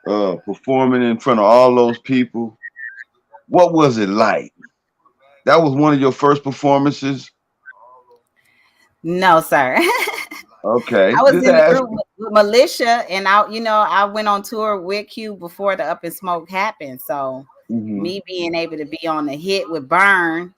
[SPEAKER 7] performing in front of all those people? What was it like? That was one of your first performances?
[SPEAKER 5] No, sir.
[SPEAKER 7] Okay.
[SPEAKER 5] I was
[SPEAKER 7] Just
[SPEAKER 5] in the
[SPEAKER 7] ask.
[SPEAKER 5] group with Militia, and I went on tour with Q before the Up in Smoke happened. So
[SPEAKER 7] Mm-hmm.
[SPEAKER 5] me being able to be on the hit with Burn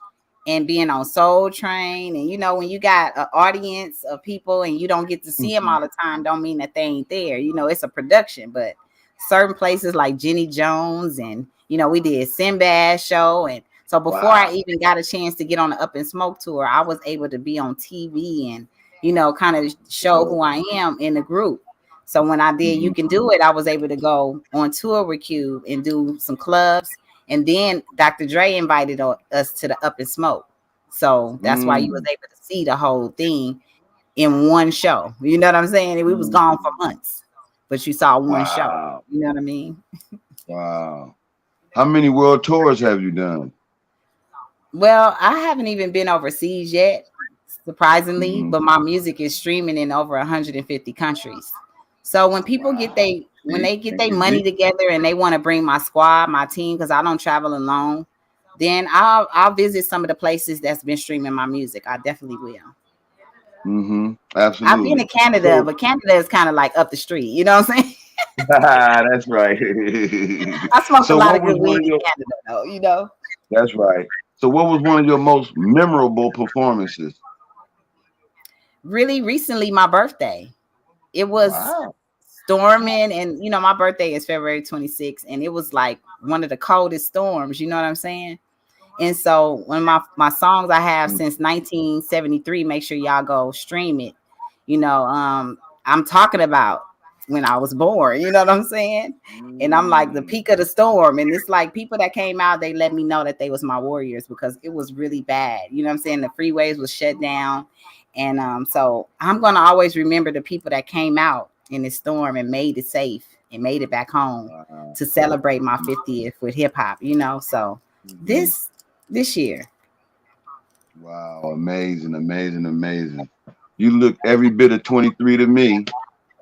[SPEAKER 5] and being on Soul Train, and when you got an audience of people and you don't get to see them all the time, don't mean that they ain't there. It's a production, but certain places like Jenny Jones, and we did Sinbad show, and so before I
[SPEAKER 7] Wow.
[SPEAKER 5] even got a chance to get on the Up in Smoke tour, I was able to be on TV and kind of show who I am in the group. So when I did You Can Do It, I was able to go on tour with Cube and do some clubs. And then Dr. Dre invited us to the Up in Smoke. So that's why you was able to see the whole thing in one show. You know what I'm saying? And we was gone for months, but you saw one show.
[SPEAKER 7] Wow.
[SPEAKER 5] You know what I mean?
[SPEAKER 7] Wow. How many world tours have you done?
[SPEAKER 5] Well, I haven't even been overseas yet, surprisingly, but my music is streaming in over 150 countries. So when people get when they get their money together and they want to bring my squad, my team, because I don't travel alone, then I'll visit some of the places that's been streaming my music. I definitely will.
[SPEAKER 7] Absolutely.
[SPEAKER 5] I've been to Canada, but Canada is kind of like up the street. You know what I'm saying?
[SPEAKER 7] That's right.
[SPEAKER 5] I smoked a
[SPEAKER 7] So
[SPEAKER 5] lot
[SPEAKER 7] what
[SPEAKER 5] of
[SPEAKER 7] was
[SPEAKER 5] good
[SPEAKER 7] one
[SPEAKER 5] weed
[SPEAKER 7] of
[SPEAKER 5] in
[SPEAKER 7] your
[SPEAKER 5] Canada, though.
[SPEAKER 7] That's right. So what was one of your most memorable performances?
[SPEAKER 5] Really recently, my birthday. It was storming, and my birthday is February 26th, and it was like one of the coldest storms. You know what I'm saying? And so one of my songs I have since 1973, make sure y'all go stream it. I'm talking about when I was born, you know what I'm saying? And I'm like the peak of the storm. And it's like people that came out, they let me know that they was my warriors because it was really bad. You know what I'm saying? The freeways was shut down. And so I'm gonna always remember the people that came out in this storm and made it safe and made it back home to celebrate my 50th with hip hop, So this year.
[SPEAKER 7] Wow, amazing, amazing, amazing. You look every bit of 23 to me.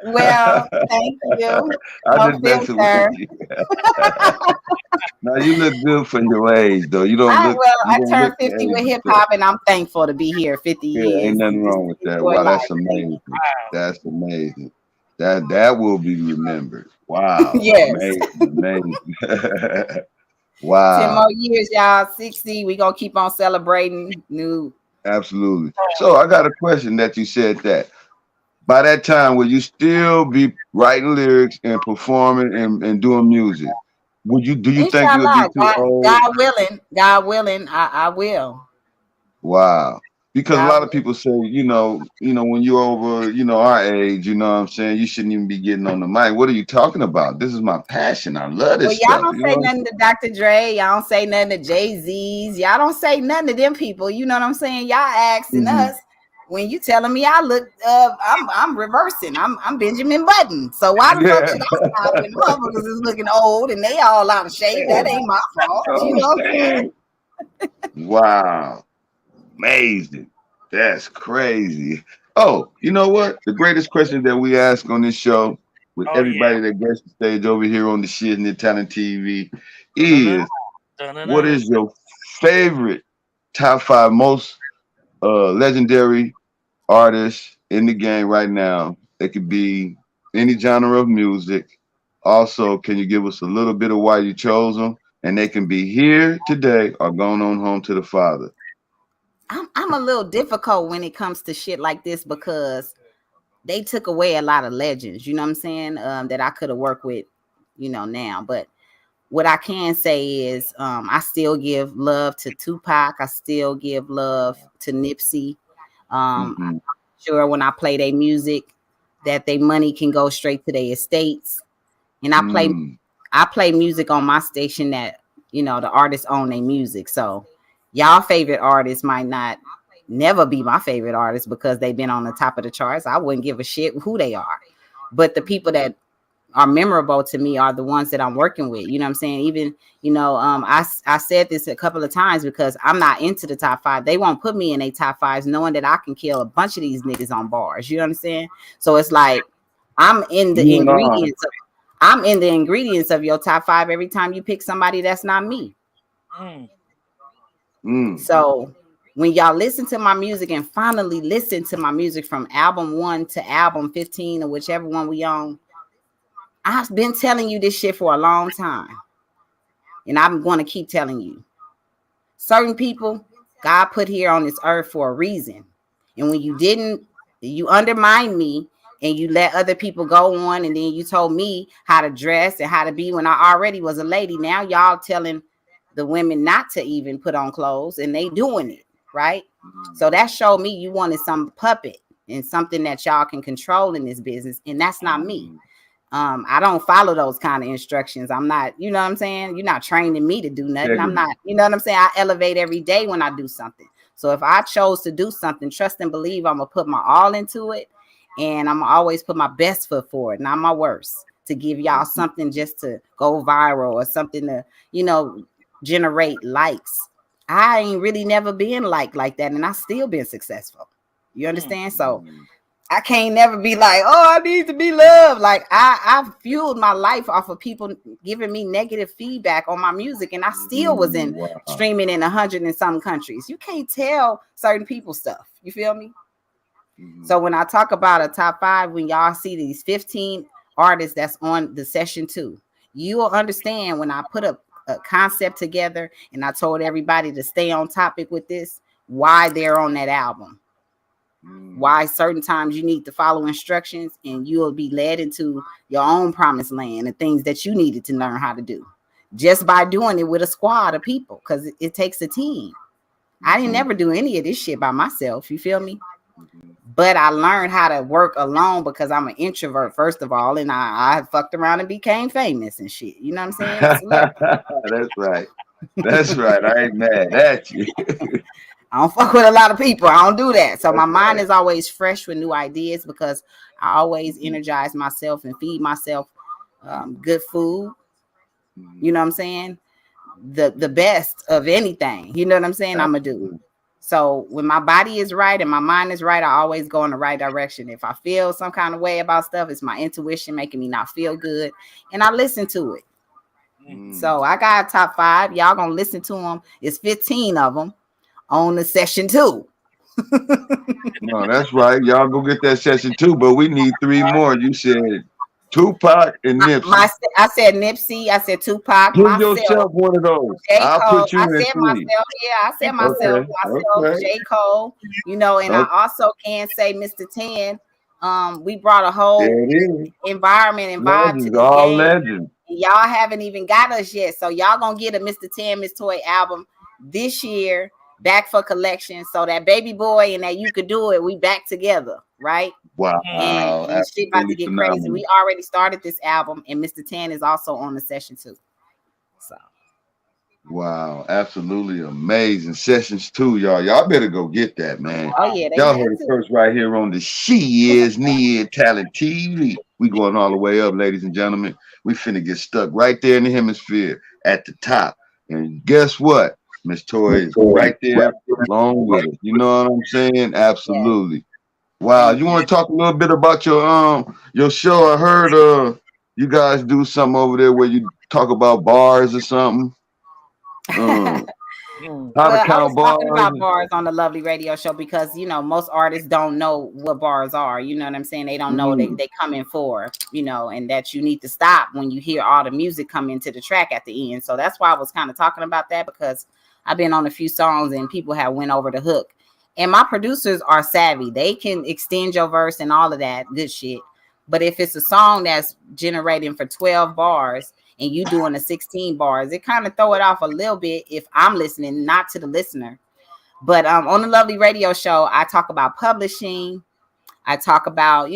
[SPEAKER 5] Well, thank you.
[SPEAKER 7] I'm just messing with you. Now you look good for your age, though. You don't look.
[SPEAKER 5] I turned 50 with hip hop, and I'm thankful to be here 50 years.
[SPEAKER 7] Ain't nothing wrong with that. Wow, that's amazing. That's amazing. That will be remembered. Wow.
[SPEAKER 5] Yes.
[SPEAKER 7] Amazing. Wow.
[SPEAKER 5] 10 more years, y'all. 60. We gonna keep on celebrating new.
[SPEAKER 7] Absolutely. So I got a question that you said that. By that time, will you still be writing lyrics and performing and doing music? Do you think you'll be too old?
[SPEAKER 5] God willing, I will.
[SPEAKER 7] Wow. Because a lot of people say, when you're over, our age, you know what I'm saying, you shouldn't even be getting on the mic. What are you talking about? This is my passion. I love this
[SPEAKER 5] y'all
[SPEAKER 7] stuff.
[SPEAKER 5] Don't say nothing to Dr. Dre. Y'all don't say nothing to Jay-Z's. Y'all don't say nothing to them people. You know what I'm saying? Y'all asking us. When you telling me I look, I'm reversing. I'm Benjamin Button. So why the fuck should I stop when motherfuckers is looking old and they all out of shape? That ain't my fault. You know what I'm saying?
[SPEAKER 7] Wow. Amazing. That's crazy. Oh, you know what? The greatest question that we ask on this show with everybody that gets the stage over here on the Shiz-Nit Talent TV is what is your favorite top 5 most legendary artists in the game right now? It could be any genre of music. Also, can you give us a little bit of why you chose them? And they can be here today or going on home to the Father.
[SPEAKER 5] I'm a little difficult when it comes to shit like this because they took away a lot of legends, you know what I'm saying? That I could have worked with, now. But what I can say is I still give love to Tupac. I still give love to Nipsey. I'm sure when I play their music, that their money can go straight to their estates. And I play music on my station that, you know, the artists own their music. So y'all favorite artists might not never be my favorite artist because they've been on the top of the charts. I wouldn't give a shit who they are. But the people that are memorable to me are the ones that I'm working with. You know what I'm saying? Even, you know, I said this a couple of times because I'm not into the top 5. They won't put me in a top 5s knowing that I can kill a bunch of these niggas on bars. You understand? So it's like I'm in the ingredients of your top 5 every time you pick somebody that's not me. So when y'all listen to my music and finally listen to my music from album 1 to album 15 or whichever one we on, I've been telling you this shit for a long time. And I'm going to keep telling you. Certain people God put here on this earth for a reason. And when you undermined me and you let other people go on, and then you told me how to dress and how to be when I already was a lady. Now y'all telling the women not to even put on clothes, and they doing it, right? So that showed me you wanted some puppet and something that y'all can control in this business, and that's not me. I don't follow those kind of instructions. I'm not, you know what I'm saying? You're not training me to do nothing. I'm not, you know what I'm saying? I elevate every day when I do something. So if I chose to do something, trust and believe I'm going to put my all into it. And I'm always put my best foot forward, not my worst, to give y'all something just to go viral or something to, you know, generate likes. I ain't really never been like that. And I still been successful. You understand? So I can't never be like, oh, I need to be loved. Like I fueled my life off of people giving me negative feedback on my music, and I still was in streaming in 100 and some countries. You can't tell certain people stuff. You feel me? So when I talk about a top 5, when y'all see these 15 artists that's on the session 2, you will understand when I put a concept together and I told everybody to stay on topic with this, why they're on that album. Why certain times you need to follow instructions and you'll be led into your own promised land and things that you needed to learn how to do just by doing it with a squad of people, because it takes a team. I didn't never do any of this shit by myself. You feel me? But I learned how to work alone because I'm an introvert, first of all, and I fucked around and became famous and shit. You know what I'm saying?
[SPEAKER 7] That's right. That's right. I ain't mad at you.
[SPEAKER 5] I don't fuck with a lot of people. I don't do that. So my mind is always fresh with new ideas because I always energize myself and feed myself good food. You know what I'm saying? The best of anything. You know what I'm saying? I'm going to do. So when my body is right and my mind is right, I always go in the right direction. If I feel some kind of way about stuff, it's my intuition making me not feel good. And I listen to it. So I got a top 5. Y'all going to listen to them. It's 15 of them on the session 2.
[SPEAKER 7] No, that's right. Y'all go get that session 2, but we need 3 more. You said Tupac and Nipsey.
[SPEAKER 5] I said Nipsey. I said Tupac.
[SPEAKER 7] Give yourself one of those. I'll put you in 3.
[SPEAKER 5] I said myself. J. Cole. You know, and I also can say Mr. 10. We brought a whole environment and vibe to the game.
[SPEAKER 7] Legends.
[SPEAKER 5] Y'all haven't even got us yet, so y'all gonna get a Mr. 10 Miss Toy album this year, back for collection. So that Baby Boy and that You Could Do It, we back together, right?
[SPEAKER 7] Wow.
[SPEAKER 5] And shit about to get crazy. We already started this album, and Mr. 10 is also on the session 2. So
[SPEAKER 7] wow, absolutely amazing. Sessions 2, y'all. Y'all better go get that, man.
[SPEAKER 5] Oh yeah,
[SPEAKER 7] y'all heard it first right here on the Is-It Talent TV. We going all the way up, ladies and gentlemen. We finna get stuck right there in the hemisphere at the top. And guess what? Miss Toy is right there along with us. You know what I'm saying? Absolutely. Wow. You want to talk a little bit about your show? I heard you guys do something over there where you talk about bars or something. How to count bars.
[SPEAKER 5] Talking about bars on the Lovely Radio Show because, you know, most artists don't know what bars are. You know what I'm saying? They don't know they come in for, you know, and that you need to stop when you hear all the music come into the track at the end. So that's why I was kind of talking about that, because I've been on a few songs and people have went over the hook. And my producers are savvy. They can extend your verse and all of that good shit. But if it's a song that's generating for 12 bars and you doing a 16 bars, it kind of throw it off a little bit if I'm listening, not to the listener. But on the Lovely Radio Show, I talk about publishing, I talk about,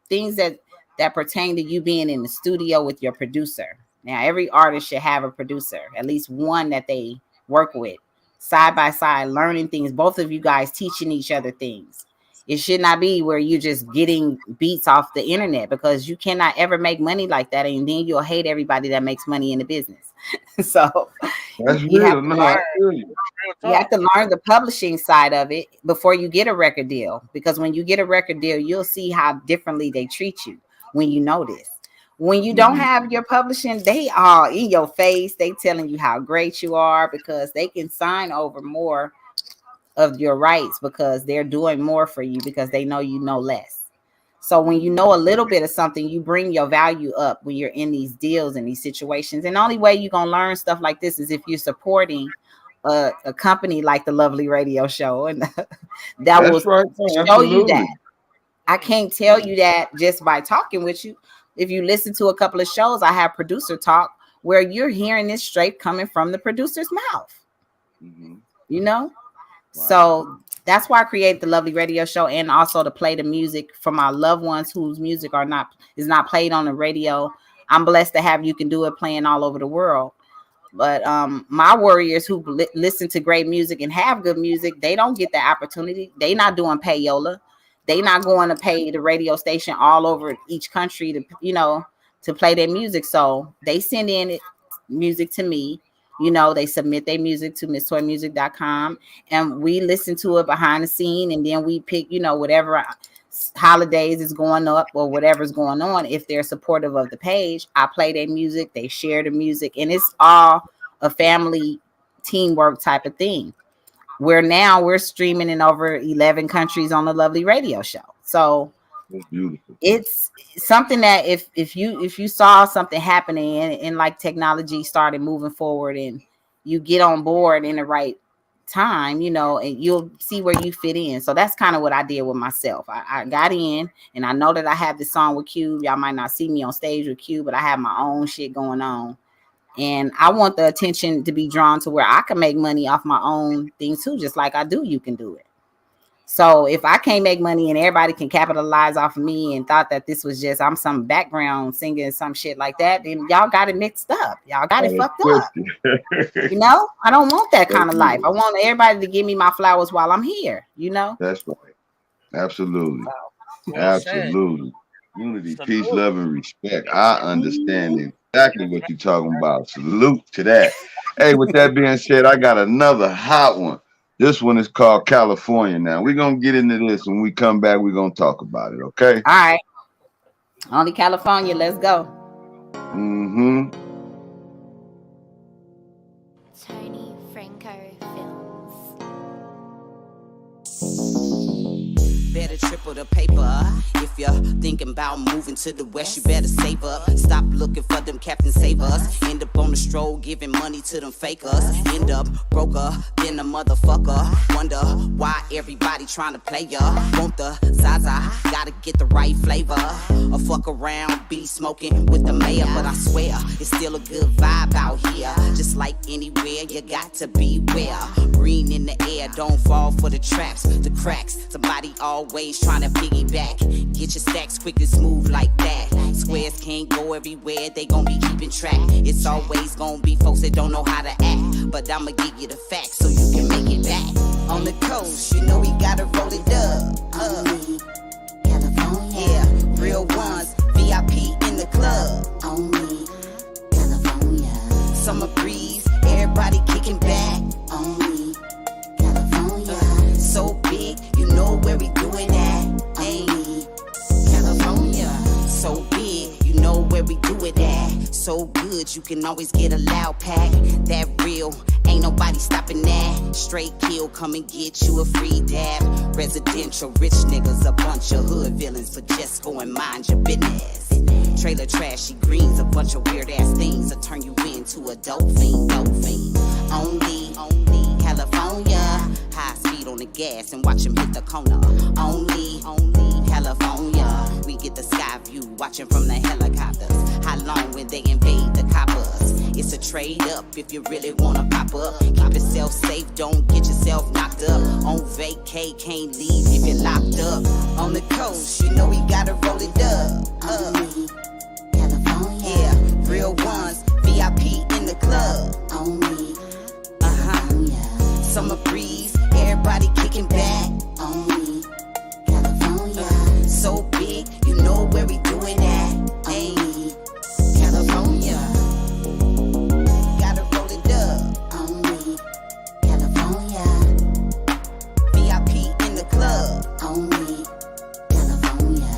[SPEAKER 5] things that pertain to you being in the studio with your producer. Now, every artist should have a producer, at least one that they work with, side by side, learning things. Both of you guys teaching each other things. It should not be where you're just getting beats off the internet, because you cannot ever make money like that, and then you'll hate everybody that makes money in the business. So
[SPEAKER 7] That's
[SPEAKER 5] you have
[SPEAKER 7] real.
[SPEAKER 5] to
[SPEAKER 7] No, I
[SPEAKER 5] learn.
[SPEAKER 7] feel you.
[SPEAKER 5] You have to learn the publishing side of it before you get a record deal, because when you get a record deal, you'll see how differently they treat you when you know this. When you don't have your publishing, they are in your face. They telling you how great you are, because they can sign over more of your rights because they're doing more for you, because they know you know less. So when you know a little bit of something, you bring your value up when you're in these deals and these situations. And the only way you're going to learn stuff like this is if you're supporting a company like the Lovely Radio Show, and that will
[SPEAKER 7] That's right.
[SPEAKER 5] show you that.
[SPEAKER 7] Absolutely.
[SPEAKER 5] I can't tell you that just by talking with you. If you listen to a couple of shows, I have producer talk where you're hearing this straight coming from the producer's mouth. Wow. So that's why I created the Lovely Radio Show, and also to play the music for my loved ones whose music is not played on the radio. I'm blessed to have You Can Do It playing all over the world. But my warriors who listen to great music and have good music, they don't get the opportunity. They not doing payola. They not going to pay the radio station all over each country to play their music. So they send in music to me. They submit their music to MissToyMusic.com, and we listen to it behind the scene, and then we pick, whatever holidays is going up or whatever's going on. If they're supportive of the page, I play their music, they share the music, and it's all a family teamwork type of thing. Where now we're streaming in over 11 countries on the Lovely Radio Show. So it's something that if you saw something happening and like technology started moving forward, and you get on board in the right time, and you'll see where you fit in. So that's kind of what I did with myself. I got in, and I know that I have this song with Cube. Y'all might not see me on stage with Cube, but I have my own shit going on. And I want the attention to be drawn to where I can make money off my own things too, just like I do. You Can Do It. So if I can't make money and everybody can capitalize off of me and thought that this was just I'm some background singing some shit like that, then y'all got it mixed up. Y'all got it fucked up. I don't want that kind of life. I want everybody to give me my flowers while I'm here.
[SPEAKER 7] That's right. Absolutely. Absolutely. Unity, peace, love, and respect. I understand exactly what you're talking about. Salute to that. Hey, with that being said, I got another hot one. This one is called California. Now, we're going to get into this. When we come back, we're going to talk about it, okay?
[SPEAKER 5] All right. Only California. Let's go.
[SPEAKER 7] Mm-hmm.
[SPEAKER 12] Tony Franco
[SPEAKER 10] Better triple the paper. If you're thinking about moving to the west, you better save up. Stop looking for them Captain Savers. End up on the stroll giving money to them fakers. End up broker than a motherfucker. Wonder why everybody trying to play ya. Want the Zaza, gotta get the right flavor. Or fuck around, be smoking with the mayor. But I swear, it's still a good vibe out here. Just like anywhere, you got to beware. Green in the air, don't fall for the traps, the cracks. Somebody always trying to piggyback. Get your stacks quick and smooth like that. Squares can't go everywhere, they gon' be keeping track. It's always gon' be folks that don't know how to act. But I'ma give you the facts so you can make it back. On the coast, you know we gotta roll it up. California. Yeah, real ones, VIP in the club.
[SPEAKER 12] Only California.
[SPEAKER 10] Summer breeze, everybody kicking back.
[SPEAKER 12] Only California.
[SPEAKER 10] So big, you know where we doing at.
[SPEAKER 12] Only
[SPEAKER 10] California. So big, you know where we do it at. So good, you can always get a loud pack. That real, ain't nobody stopping that. Straight kill, come and get you a free dab. Residential, rich niggas, a bunch of hood villains, but just go and mind your business. Trailer trashy greens, a bunch of weird ass things to turn you into a dope fiend, dope fiend. Only California. High speed on the gas and watch him hit the corner. Only California, we get the sky view, watching from the helicopters. How long when they invade the coppers? It's a trade up if you really wanna pop up. Keep yourself safe, don't get yourself knocked up. On vacay, can't leave if you're locked up. On the coast, you know we gotta roll it up.
[SPEAKER 12] California.
[SPEAKER 10] Yeah, real ones, VIP in the club.
[SPEAKER 12] Only
[SPEAKER 10] Summer breeze, everybody kicking back.
[SPEAKER 12] Only California.
[SPEAKER 10] So big, you know where we doing that.
[SPEAKER 12] Only
[SPEAKER 10] California. Gotta roll it up.
[SPEAKER 12] Only California.
[SPEAKER 10] VIP in the club.
[SPEAKER 12] Only California.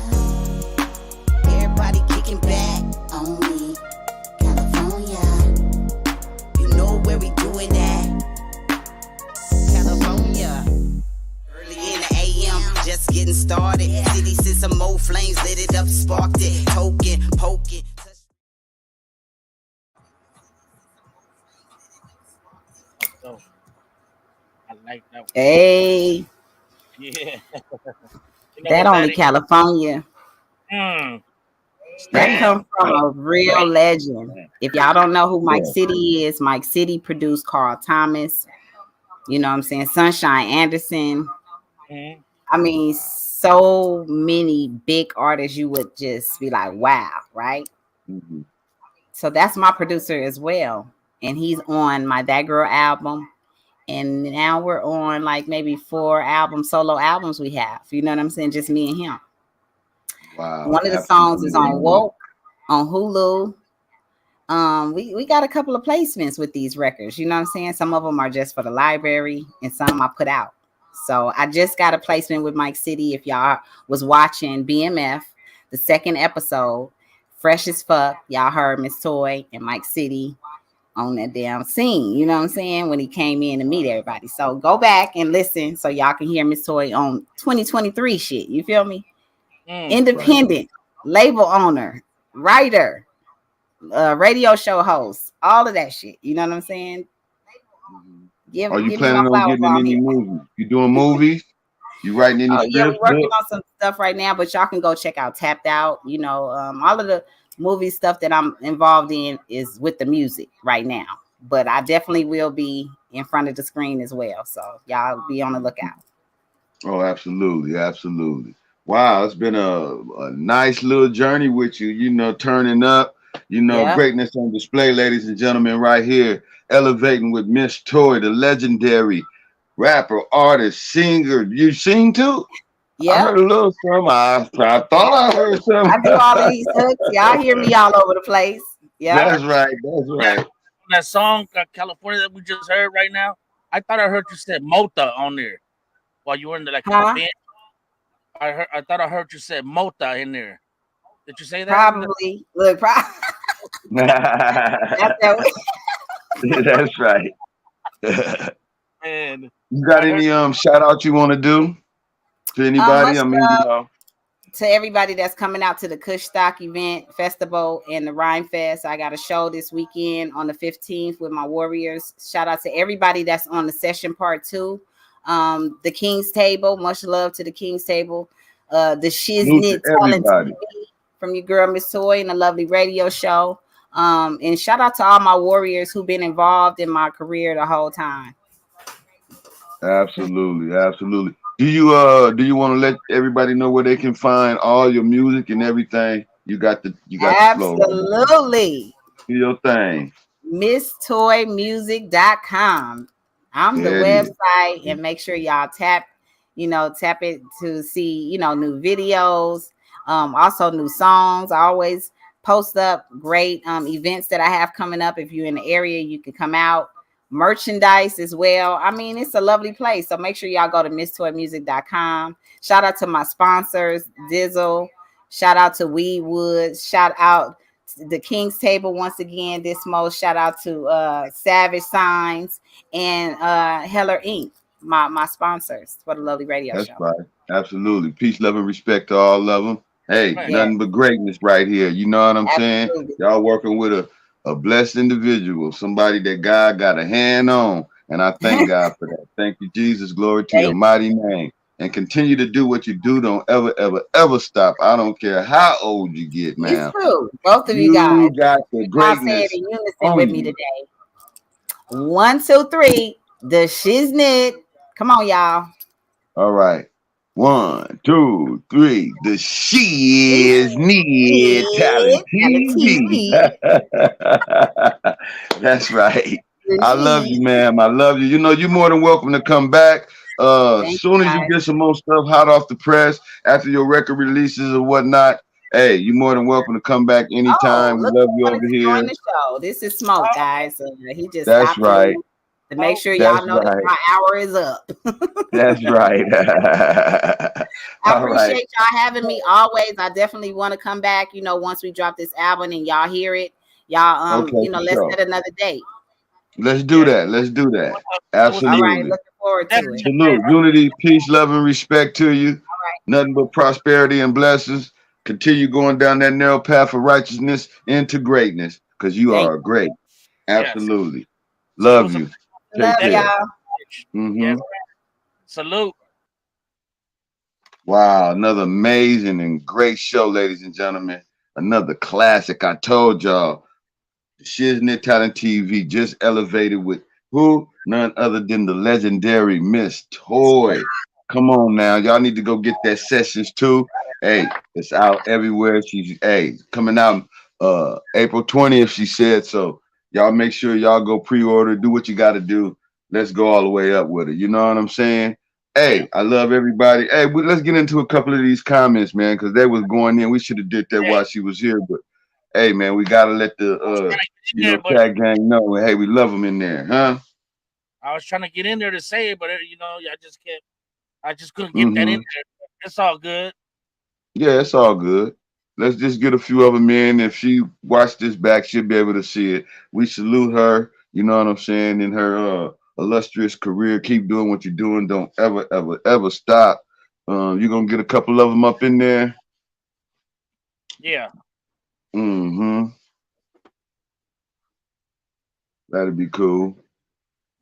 [SPEAKER 10] Everybody kicking back.
[SPEAKER 12] Only California.
[SPEAKER 10] You know where we doing that. California. Early in the AM, just getting started. City sent some more flames, lit it up, sparked it. Token, poking.
[SPEAKER 8] So I like that one.
[SPEAKER 5] Hey,
[SPEAKER 8] Yeah. You know
[SPEAKER 5] that
[SPEAKER 8] what
[SPEAKER 5] only
[SPEAKER 8] is?
[SPEAKER 5] California.
[SPEAKER 8] Mm.
[SPEAKER 5] That comes from a real legend. If y'all don't know who Mike City is, Mike City produced Carl Thomas. You know what I'm saying? Sunshine Anderson.
[SPEAKER 8] Mhm.
[SPEAKER 5] I mean, so many big artists you would just be like, wow, right?
[SPEAKER 7] Mhm.
[SPEAKER 5] So that's my producer as well. And he's on my That Girl album. And now we're on like maybe 4 solo albums we have. You know what I'm saying? Just me and him.
[SPEAKER 7] Wow.
[SPEAKER 5] One of the songs is on Woke, on Hulu. We got a couple of placements with these records. You know what I'm saying? Some of them are just for the library and some I put out. So I just got a placement with Mike City. If y'all was watching BMF, the 2nd episode, fresh as fuck, y'all heard Miss Toy and Mike City on that damn scene. You know what I'm saying? When he came in to meet everybody. So go back and listen so y'all can hear Miss Toy on 2023 shit. You feel me? Independent, label owner, writer, radio show host, all of that shit. You know what I'm saying?
[SPEAKER 7] Are you
[SPEAKER 5] Give me
[SPEAKER 7] planning
[SPEAKER 5] my
[SPEAKER 7] on
[SPEAKER 5] flowers
[SPEAKER 7] getting
[SPEAKER 5] while
[SPEAKER 7] in
[SPEAKER 5] I'm
[SPEAKER 7] any
[SPEAKER 5] here.
[SPEAKER 7] movies? You doing movies? You writing any
[SPEAKER 5] Oh yeah, we're
[SPEAKER 7] scripts?
[SPEAKER 5] working
[SPEAKER 7] books?
[SPEAKER 5] on some stuff right now, but y'all can go check out Tapped Out. You know, all of the movie stuff that I'm involved in is with the music right now. But I definitely will be in front of the screen as well. So y'all be on the lookout.
[SPEAKER 7] Oh, absolutely, absolutely. Wow, it's been a nice little journey with you, you know, turning up, you know,
[SPEAKER 5] Yeah.
[SPEAKER 7] greatness on display, ladies and gentlemen, right here, elevating with Miss Toy, the legendary rapper, artist, singer. You sing too? I
[SPEAKER 5] Yeah.
[SPEAKER 7] heard a little something. I thought I heard something.
[SPEAKER 5] I do all of these hooks. Y'all hear me all over the place. Yeah.
[SPEAKER 7] That's right, that's right.
[SPEAKER 8] That song California that we just heard right now, I thought I heard you said Mota on there while you were in the like
[SPEAKER 5] Huh?
[SPEAKER 8] the band. I thought I heard you said Mota in there. Did you say that?
[SPEAKER 5] Probably. Look, that's that way.
[SPEAKER 7] That's right.
[SPEAKER 8] And
[SPEAKER 7] You got any shout out you want to do to anybody?
[SPEAKER 5] Much
[SPEAKER 7] I mean, you know.
[SPEAKER 5] to everybody that's coming out to the Kush Stock event festival and the Rhyme Fest. I got a show this weekend on the 15th with my Warriors. Shout out to everybody that's on the session part 2. The King's Table, much love to the King's Table. The Shiz-Nit Talent from your girl Miss Toy and a lovely radio show. And shout out to all my Warriors who've been involved in my career the whole time.
[SPEAKER 7] Absolutely, absolutely. Do you want to let everybody know where they can find all your music and everything? You got the flow.
[SPEAKER 5] Absolutely.
[SPEAKER 7] Do your thing.
[SPEAKER 5] MissToyMusic.com. I'm the website, and make sure y'all tap it to see, new videos, also new songs. I always post up great events that I have coming up. If you're in the area, you can come out. Merchandise as well. I mean, it's a lovely place. So make sure y'all go to MissToyMusic.com. Shout out to my sponsors, Dizzle. Shout out to Weed Woods. Shout out to the King's Table once again. Dismo. Shout out to Savage Signs and Heller Inc. My sponsors for the lovely radio show.
[SPEAKER 7] That's right. Absolutely. Peace, love, and respect to all of them. Hey, nothing but greatness right here. You know what I'm saying? Y'all working with a blessed individual, somebody that God got a hand on. And I thank God for that. Thank you, Jesus. Glory to your
[SPEAKER 5] Thank
[SPEAKER 7] mighty name. And continue to do what you do. Don't ever, ever, ever stop. I don't care how old you get,
[SPEAKER 5] you. It's
[SPEAKER 7] man.
[SPEAKER 5] true. Both of you guys.
[SPEAKER 7] You got the
[SPEAKER 5] Y'all say it
[SPEAKER 7] greatness
[SPEAKER 5] in unison
[SPEAKER 7] on
[SPEAKER 5] with me
[SPEAKER 7] you.
[SPEAKER 5] today. 1, 2, 3. The shiznit. Come on, y'all.
[SPEAKER 7] All right. 1, 2, 3. The Shiz-Nit Talent
[SPEAKER 5] Tell
[SPEAKER 7] TV.
[SPEAKER 5] TV.
[SPEAKER 7] That's right.
[SPEAKER 5] The
[SPEAKER 7] I love you,
[SPEAKER 5] shiz.
[SPEAKER 7] ma'am. I love you. You know, you're more than welcome to come back.
[SPEAKER 5] Thank you,
[SPEAKER 7] Soon as you
[SPEAKER 5] guys.
[SPEAKER 7] get some more stuff hot off the press after your record releases or whatnot, hey, you're more than welcome to come back
[SPEAKER 5] Oh,
[SPEAKER 7] anytime. We
[SPEAKER 5] look
[SPEAKER 7] love
[SPEAKER 5] who
[SPEAKER 7] you
[SPEAKER 5] wanted
[SPEAKER 7] over
[SPEAKER 5] to join
[SPEAKER 7] here.
[SPEAKER 5] the show. This is Smoke, guys. He just
[SPEAKER 7] That's
[SPEAKER 5] stopped
[SPEAKER 7] right.
[SPEAKER 5] in to make sure
[SPEAKER 7] That's
[SPEAKER 5] y'all know that
[SPEAKER 7] right.
[SPEAKER 5] my hour is up.
[SPEAKER 7] That's right.
[SPEAKER 5] I
[SPEAKER 7] All right.
[SPEAKER 5] appreciate y'all having me always. I definitely want to come back, once we drop this album and y'all hear it. Y'all,
[SPEAKER 7] Okay, for
[SPEAKER 5] let's
[SPEAKER 7] sure.
[SPEAKER 5] set another date.
[SPEAKER 7] Let's do
[SPEAKER 8] Yeah.
[SPEAKER 7] that. Let's do that.
[SPEAKER 8] It was
[SPEAKER 5] All right,
[SPEAKER 7] Absolutely.
[SPEAKER 5] looking forward to
[SPEAKER 8] definitely
[SPEAKER 5] it.
[SPEAKER 8] a
[SPEAKER 7] Salute.
[SPEAKER 8] favor.
[SPEAKER 7] Unity, peace, love, and respect to you.
[SPEAKER 5] All right.
[SPEAKER 7] Nothing but prosperity and blessings. Continue going down that narrow path of righteousness into greatness because you
[SPEAKER 5] Thank
[SPEAKER 7] are great.
[SPEAKER 8] Yes.
[SPEAKER 7] Absolutely.
[SPEAKER 8] It
[SPEAKER 7] Love
[SPEAKER 8] was a
[SPEAKER 7] you.
[SPEAKER 5] you.
[SPEAKER 7] Take
[SPEAKER 5] Love
[SPEAKER 7] care.
[SPEAKER 5] y'all.
[SPEAKER 8] yes.
[SPEAKER 7] Hmm.
[SPEAKER 8] Salute.
[SPEAKER 7] Wow. Another amazing and great show, ladies and gentlemen. Another classic. I told y'all. Shiznit Talent TV just elevated with who? None other than the legendary Miss Toy. Come on now. Y'all need to go get that sessions too. Hey, it's out everywhere. She's coming out April 20th, she said. So y'all make sure y'all go pre-order, do what you gotta do. Let's go all the way up with it. You know what I'm saying?
[SPEAKER 8] Yeah.
[SPEAKER 7] Hey, I love everybody. Hey, let's get into a couple of these comments, man, because they was going in. We should have did that
[SPEAKER 8] Hey,
[SPEAKER 7] while she was here, but hey, man, we gotta let the
[SPEAKER 8] I was trying to get in there, but
[SPEAKER 7] tag gang know. Hey, we love them in there, huh?
[SPEAKER 8] I was trying to get in there to say it, but I just can't. I just couldn't get that in
[SPEAKER 7] Mm-hmm.
[SPEAKER 8] there. It's all good.
[SPEAKER 7] Yeah, it's all good. Let's just get a few of them in. If she watched this back, she'll be able to see it. We salute her. You know what I'm saying? In her illustrious career, keep doing what you're doing. Don't ever, ever, ever stop. You're gonna get a couple of them up in there.
[SPEAKER 8] Yeah.
[SPEAKER 7] Mm-hmm. That'd be cool.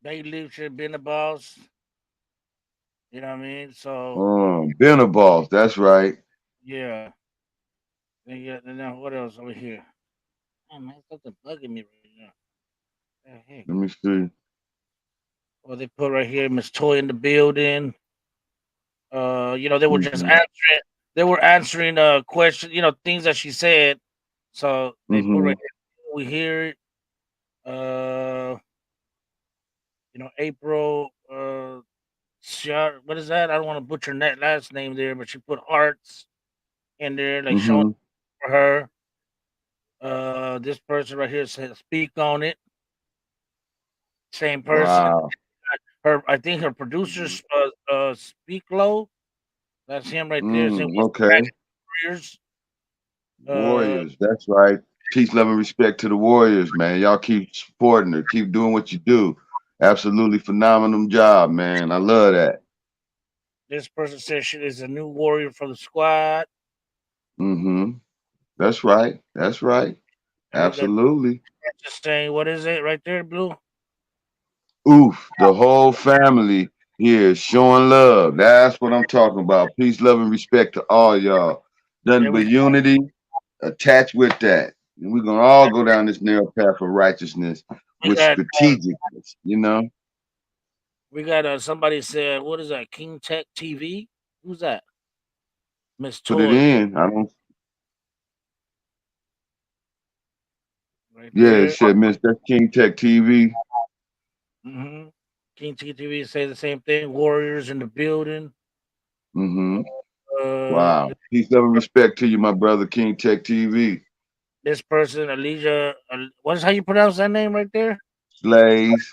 [SPEAKER 8] They leadership been the boss. You know what I mean? So
[SPEAKER 7] Been a boss. That's right.
[SPEAKER 8] yeah. And then what else over here? Oh man, something bugging me right now. What the heck?
[SPEAKER 7] Let me see.
[SPEAKER 8] Well, they put right here, Miss Toy in the building. They were just
[SPEAKER 7] Mm-hmm.
[SPEAKER 8] answering. They were answering questions. Things that she said. So they put
[SPEAKER 7] Mm-hmm.
[SPEAKER 8] right here. We hear it. April. What is that? I don't want to butcher that last name there, but she put hearts in there, like showing
[SPEAKER 7] Mm-hmm.
[SPEAKER 8] for her. This person right here says speak on it. Same person.
[SPEAKER 7] Wow.
[SPEAKER 8] I think her producers speak low. That's him right there. Saying what's the
[SPEAKER 7] Okay.
[SPEAKER 8] Warriors?
[SPEAKER 7] Warriors. That's right. Peace, love, and respect to the Warriors, man. Y'all keep supporting her. Keep doing what you do. Absolutely phenomenal job, man. I love that.
[SPEAKER 8] This person says she is a new warrior for the squad.
[SPEAKER 7] Mm-hmm. That's right. That's right.
[SPEAKER 8] And we got
[SPEAKER 7] Absolutely.
[SPEAKER 8] just saying, what is it right there, Blue?
[SPEAKER 7] Oof. The whole family here is showing love. That's what I'm talking about. Peace, love, and respect to all y'all.
[SPEAKER 8] Yeah,
[SPEAKER 7] Nothing but unity attached with that. And we're gonna all go down this narrow path of righteousness
[SPEAKER 8] we
[SPEAKER 7] with
[SPEAKER 8] got
[SPEAKER 7] strategicness, you know?
[SPEAKER 8] somebody said, what is that? King Tech TV? Who's that? Miss
[SPEAKER 7] Put it
[SPEAKER 8] Toy
[SPEAKER 7] in. I don't
[SPEAKER 8] right
[SPEAKER 7] Yeah, it
[SPEAKER 8] there.
[SPEAKER 7] said Miss that's King Tech TV.
[SPEAKER 8] Mm-hmm. King Tech TV say the same thing. Warriors in the building.
[SPEAKER 7] Mm-hmm.
[SPEAKER 8] Uh,
[SPEAKER 7] Wow. Peace, love, and respect to you, my brother, King Tech TV.
[SPEAKER 8] this person, Elijah, what is how you pronounce that name right there?
[SPEAKER 7] Slays.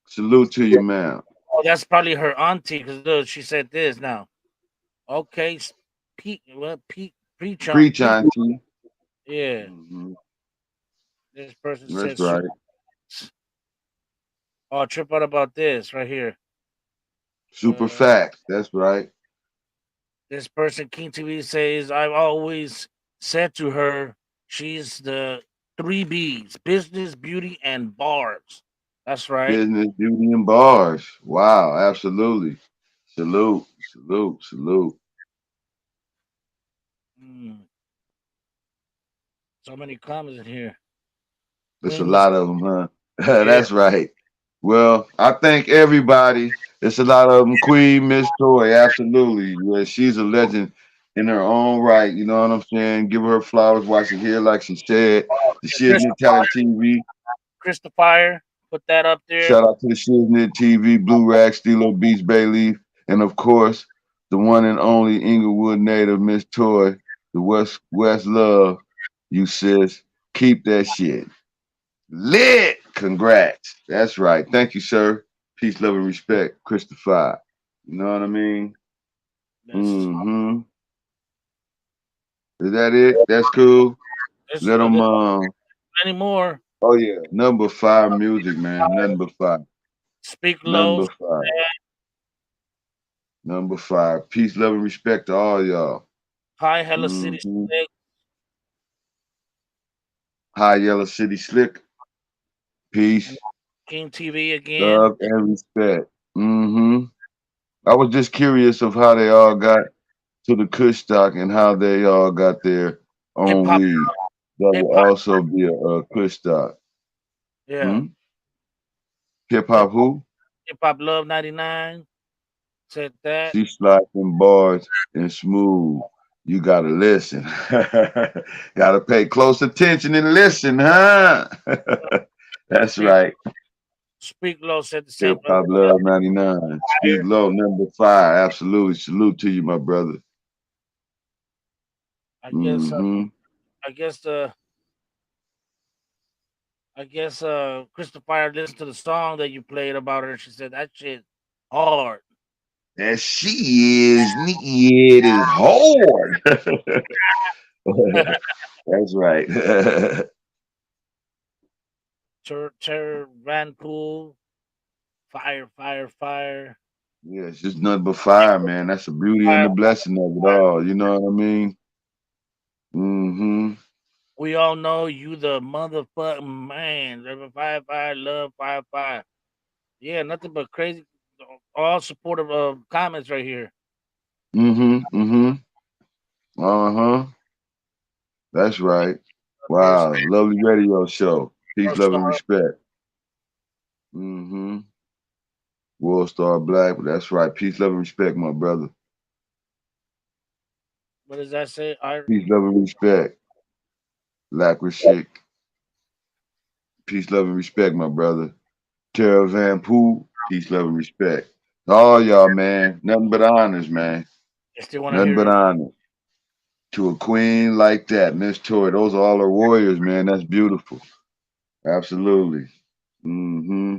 [SPEAKER 7] Salute to you, man.
[SPEAKER 8] Oh, that's probably her auntie because she said this now. Okay, preach on,
[SPEAKER 7] Preach, auntie.
[SPEAKER 8] yeah.
[SPEAKER 7] Mm-hmm.
[SPEAKER 8] This person
[SPEAKER 7] That's
[SPEAKER 8] said,
[SPEAKER 7] right.
[SPEAKER 8] "Oh, trip out about this right here."
[SPEAKER 7] Super facts. That's right.
[SPEAKER 8] This person, King TV, says, "I've always said to her, she's the 3 B's: business, beauty, and bars. That's right.
[SPEAKER 7] Business, beauty, and bars. Wow, absolutely. Salute, salute, salute.
[SPEAKER 8] Mm, so many comments in here.
[SPEAKER 7] It's a
[SPEAKER 8] Queen Miss.
[SPEAKER 7] lot of them, huh?
[SPEAKER 8] Yeah.
[SPEAKER 7] That's right. Well, I thank everybody. It's a lot of them. Queen Miss Toy, absolutely. Yeah, she's a legend in her own right. You know what I'm saying? Give her flowers while she's here, like she said. The Shiznit
[SPEAKER 8] Christopher,
[SPEAKER 7] Talent TV.
[SPEAKER 8] Christopher, put that up there.
[SPEAKER 7] Shout out to the Shiznit TV, Blue Rack, Stilo Beats, Bayleaf, and of course, the one and only Inglewood native, Miss Toy, the West Love. You sis, keep that shit lit. Congrats. That's right. Thank you, sir. Peace, love, and respect, Christopher. You know what I mean?
[SPEAKER 8] That's
[SPEAKER 7] Mm-hmm. Is that it? That's cool.
[SPEAKER 8] this.
[SPEAKER 7] Let them.
[SPEAKER 8] Any more?
[SPEAKER 7] Oh yeah. Number five music, man. Nothing but five.
[SPEAKER 8] Speak
[SPEAKER 7] Nothing
[SPEAKER 8] low.
[SPEAKER 7] but five. Number five. Peace, love, and respect to all y'all.
[SPEAKER 8] Hi, Hello City
[SPEAKER 7] Mm-hmm.
[SPEAKER 8] Slick.
[SPEAKER 7] High Yellow City Slick.
[SPEAKER 8] And
[SPEAKER 7] Peace,
[SPEAKER 8] King TV again.
[SPEAKER 7] love, and respect. Mm-hmm. I was just curious of how they all got to the Kush stock and how they all got their
[SPEAKER 8] Hip
[SPEAKER 7] own
[SPEAKER 8] hop.
[SPEAKER 7] weed. That
[SPEAKER 8] Hip
[SPEAKER 7] will
[SPEAKER 8] hop.
[SPEAKER 7] also be a Kush stock.
[SPEAKER 8] Yeah.
[SPEAKER 7] Hmm? Hip
[SPEAKER 8] Hip
[SPEAKER 7] hop who?
[SPEAKER 8] Hop Love 99 said that.
[SPEAKER 7] She slapping bars and smooth. You gotta listen. Gotta pay close attention and listen, huh? That's
[SPEAKER 8] Speak
[SPEAKER 7] right.
[SPEAKER 8] Speak Low said the
[SPEAKER 7] Hip
[SPEAKER 8] same.
[SPEAKER 7] Hop Love 99. Speak low, number five. Absolutely. Salute to you, my brother.
[SPEAKER 8] I guess.
[SPEAKER 7] Mm-hmm.
[SPEAKER 8] I guess. Christopher listened to the song that you played about her. She said that shit hard.
[SPEAKER 7] And she is it is hard. That's right.
[SPEAKER 8] Van Pool. Fire, fire, fire.
[SPEAKER 7] Yeah, it's just nothing but fire, man. That's the beauty and
[SPEAKER 8] Fire,
[SPEAKER 7] the blessing of it
[SPEAKER 8] fire.
[SPEAKER 7] all. You know what I mean? Mm-hmm.
[SPEAKER 8] We all know you the motherfucking man. Fire, fire, love, fire, fire. Yeah, nothing but crazy. All supportive comments right here.
[SPEAKER 7] Mm-hmm. Mm-hmm. Uh-huh. That's right.
[SPEAKER 8] This
[SPEAKER 7] Wow. Lovely radio show. Peace, love,
[SPEAKER 8] star.
[SPEAKER 7] and respect. Mm-hmm. World Star Black. That's right. Peace, love, and respect, my brother.
[SPEAKER 8] What does that say?
[SPEAKER 7] Peace, love, and respect. Lacquer Peace, love, and respect, my brother. Tara Van Pool. Peace, love, and respect. All y'all, man. Nothing but honors, man.
[SPEAKER 8] I still want to
[SPEAKER 7] Nothing
[SPEAKER 8] hear
[SPEAKER 7] but
[SPEAKER 8] your.
[SPEAKER 7] honors. To a queen like that, Miss Toy. Those are all her warriors, man. That's beautiful. Absolutely. Mm-hmm.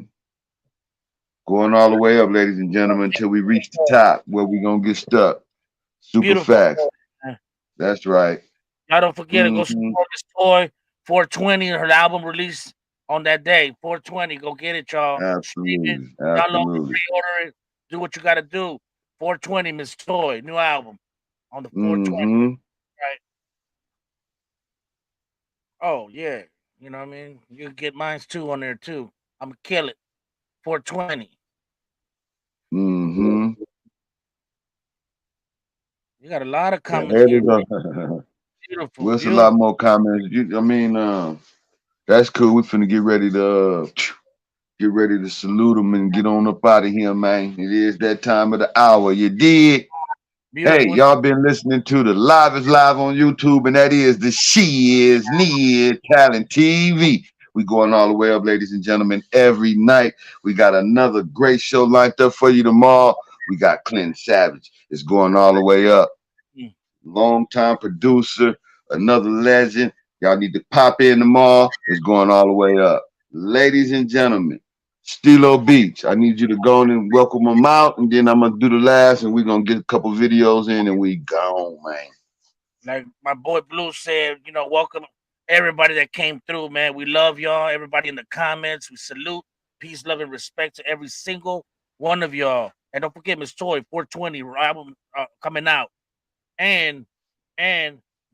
[SPEAKER 7] Going all the way up, ladies and gentlemen, until we reach the top where we gonna get stuck. Super
[SPEAKER 8] Beautiful.
[SPEAKER 7] fast. That's right.
[SPEAKER 8] Y'all don't forget to go
[SPEAKER 7] Mm-hmm.
[SPEAKER 8] support this toy. 420, her album released on that day. 420. Go get it, y'all. Stream it.
[SPEAKER 7] Absolutely.
[SPEAKER 8] Download it.
[SPEAKER 7] Absolutely.
[SPEAKER 8] Pre-order it. Do what you got to do. 420, Miss Toy. New album on the 420.
[SPEAKER 7] Mm-hmm.
[SPEAKER 8] Right. Oh, yeah. You know what I mean? You can get mines too on there, too. I'm going to kill it. 420.
[SPEAKER 7] Mm-hmm.
[SPEAKER 8] You got a lot of
[SPEAKER 7] The
[SPEAKER 8] comments here.
[SPEAKER 7] haters are
[SPEAKER 8] Beautiful.
[SPEAKER 7] What's a
[SPEAKER 8] Beautiful.
[SPEAKER 7] lot more comments? That's cool. We finna get ready to salute them and get on up out of here, man. It is that time of the hour. You did. Hey,
[SPEAKER 8] Beautiful.
[SPEAKER 7] y'all been listening to the Live is Live on YouTube, and that is the Shiznit Talent TV. We going all the way up, ladies and gentlemen, every night. We got another great show lined up for you tomorrow. We got Clinton Savage. It's going all the way up.
[SPEAKER 8] Mm.
[SPEAKER 7] Longtime producer, another legend. Y'all need to pop in tomorrow. It's going all the way up. Ladies and gentlemen, Stilo Beach. I need you to go in and welcome them out, and then I'm gonna do the last, and we're gonna get a couple videos in, and we gone, man.
[SPEAKER 8] Like my boy Blue said, welcome everybody that came through, man. We love y'all. Everybody in the comments, we salute. Peace, love, and respect to every single one of y'all. And don't forget Miss Toy 420 album coming out. And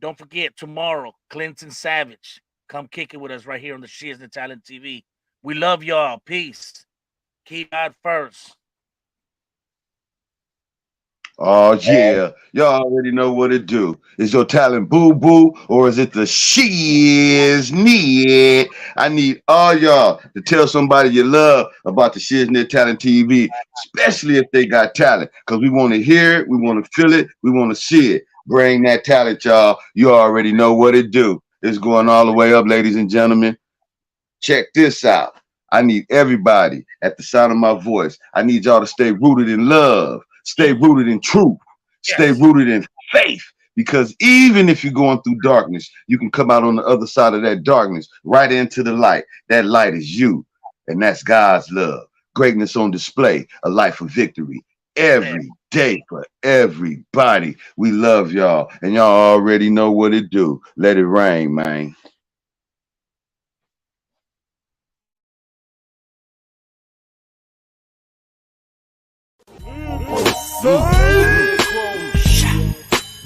[SPEAKER 8] don't forget tomorrow, Clinton Savage. come kick it with us right here on the Shiz-Nit Talent TV. We love y'all. Peace. Keep God first.
[SPEAKER 7] Oh, yeah. Y'all already know what it do. Is your talent boo-boo or is it the shiz-nit? I need all y'all to tell somebody you love about the Shiz-Nit Talent TV, especially if they got talent, because we want to hear it, we want to feel it, we want to see it. Bring that talent, y'all. You already know what it do. It's going all the way up, ladies and gentlemen. Check this out. I need everybody at the sound of my voice. I need y'all to stay rooted in love. Stay rooted in truth. Stay rooted in faith. Because even if you're going through darkness, you can come out on the other side of that darkness, right into the light. That light is you. And that's God's love. Greatness on display. A life of victory. Every day for everybody. We love y'all. And y'all already know what it do. Let it rain, man.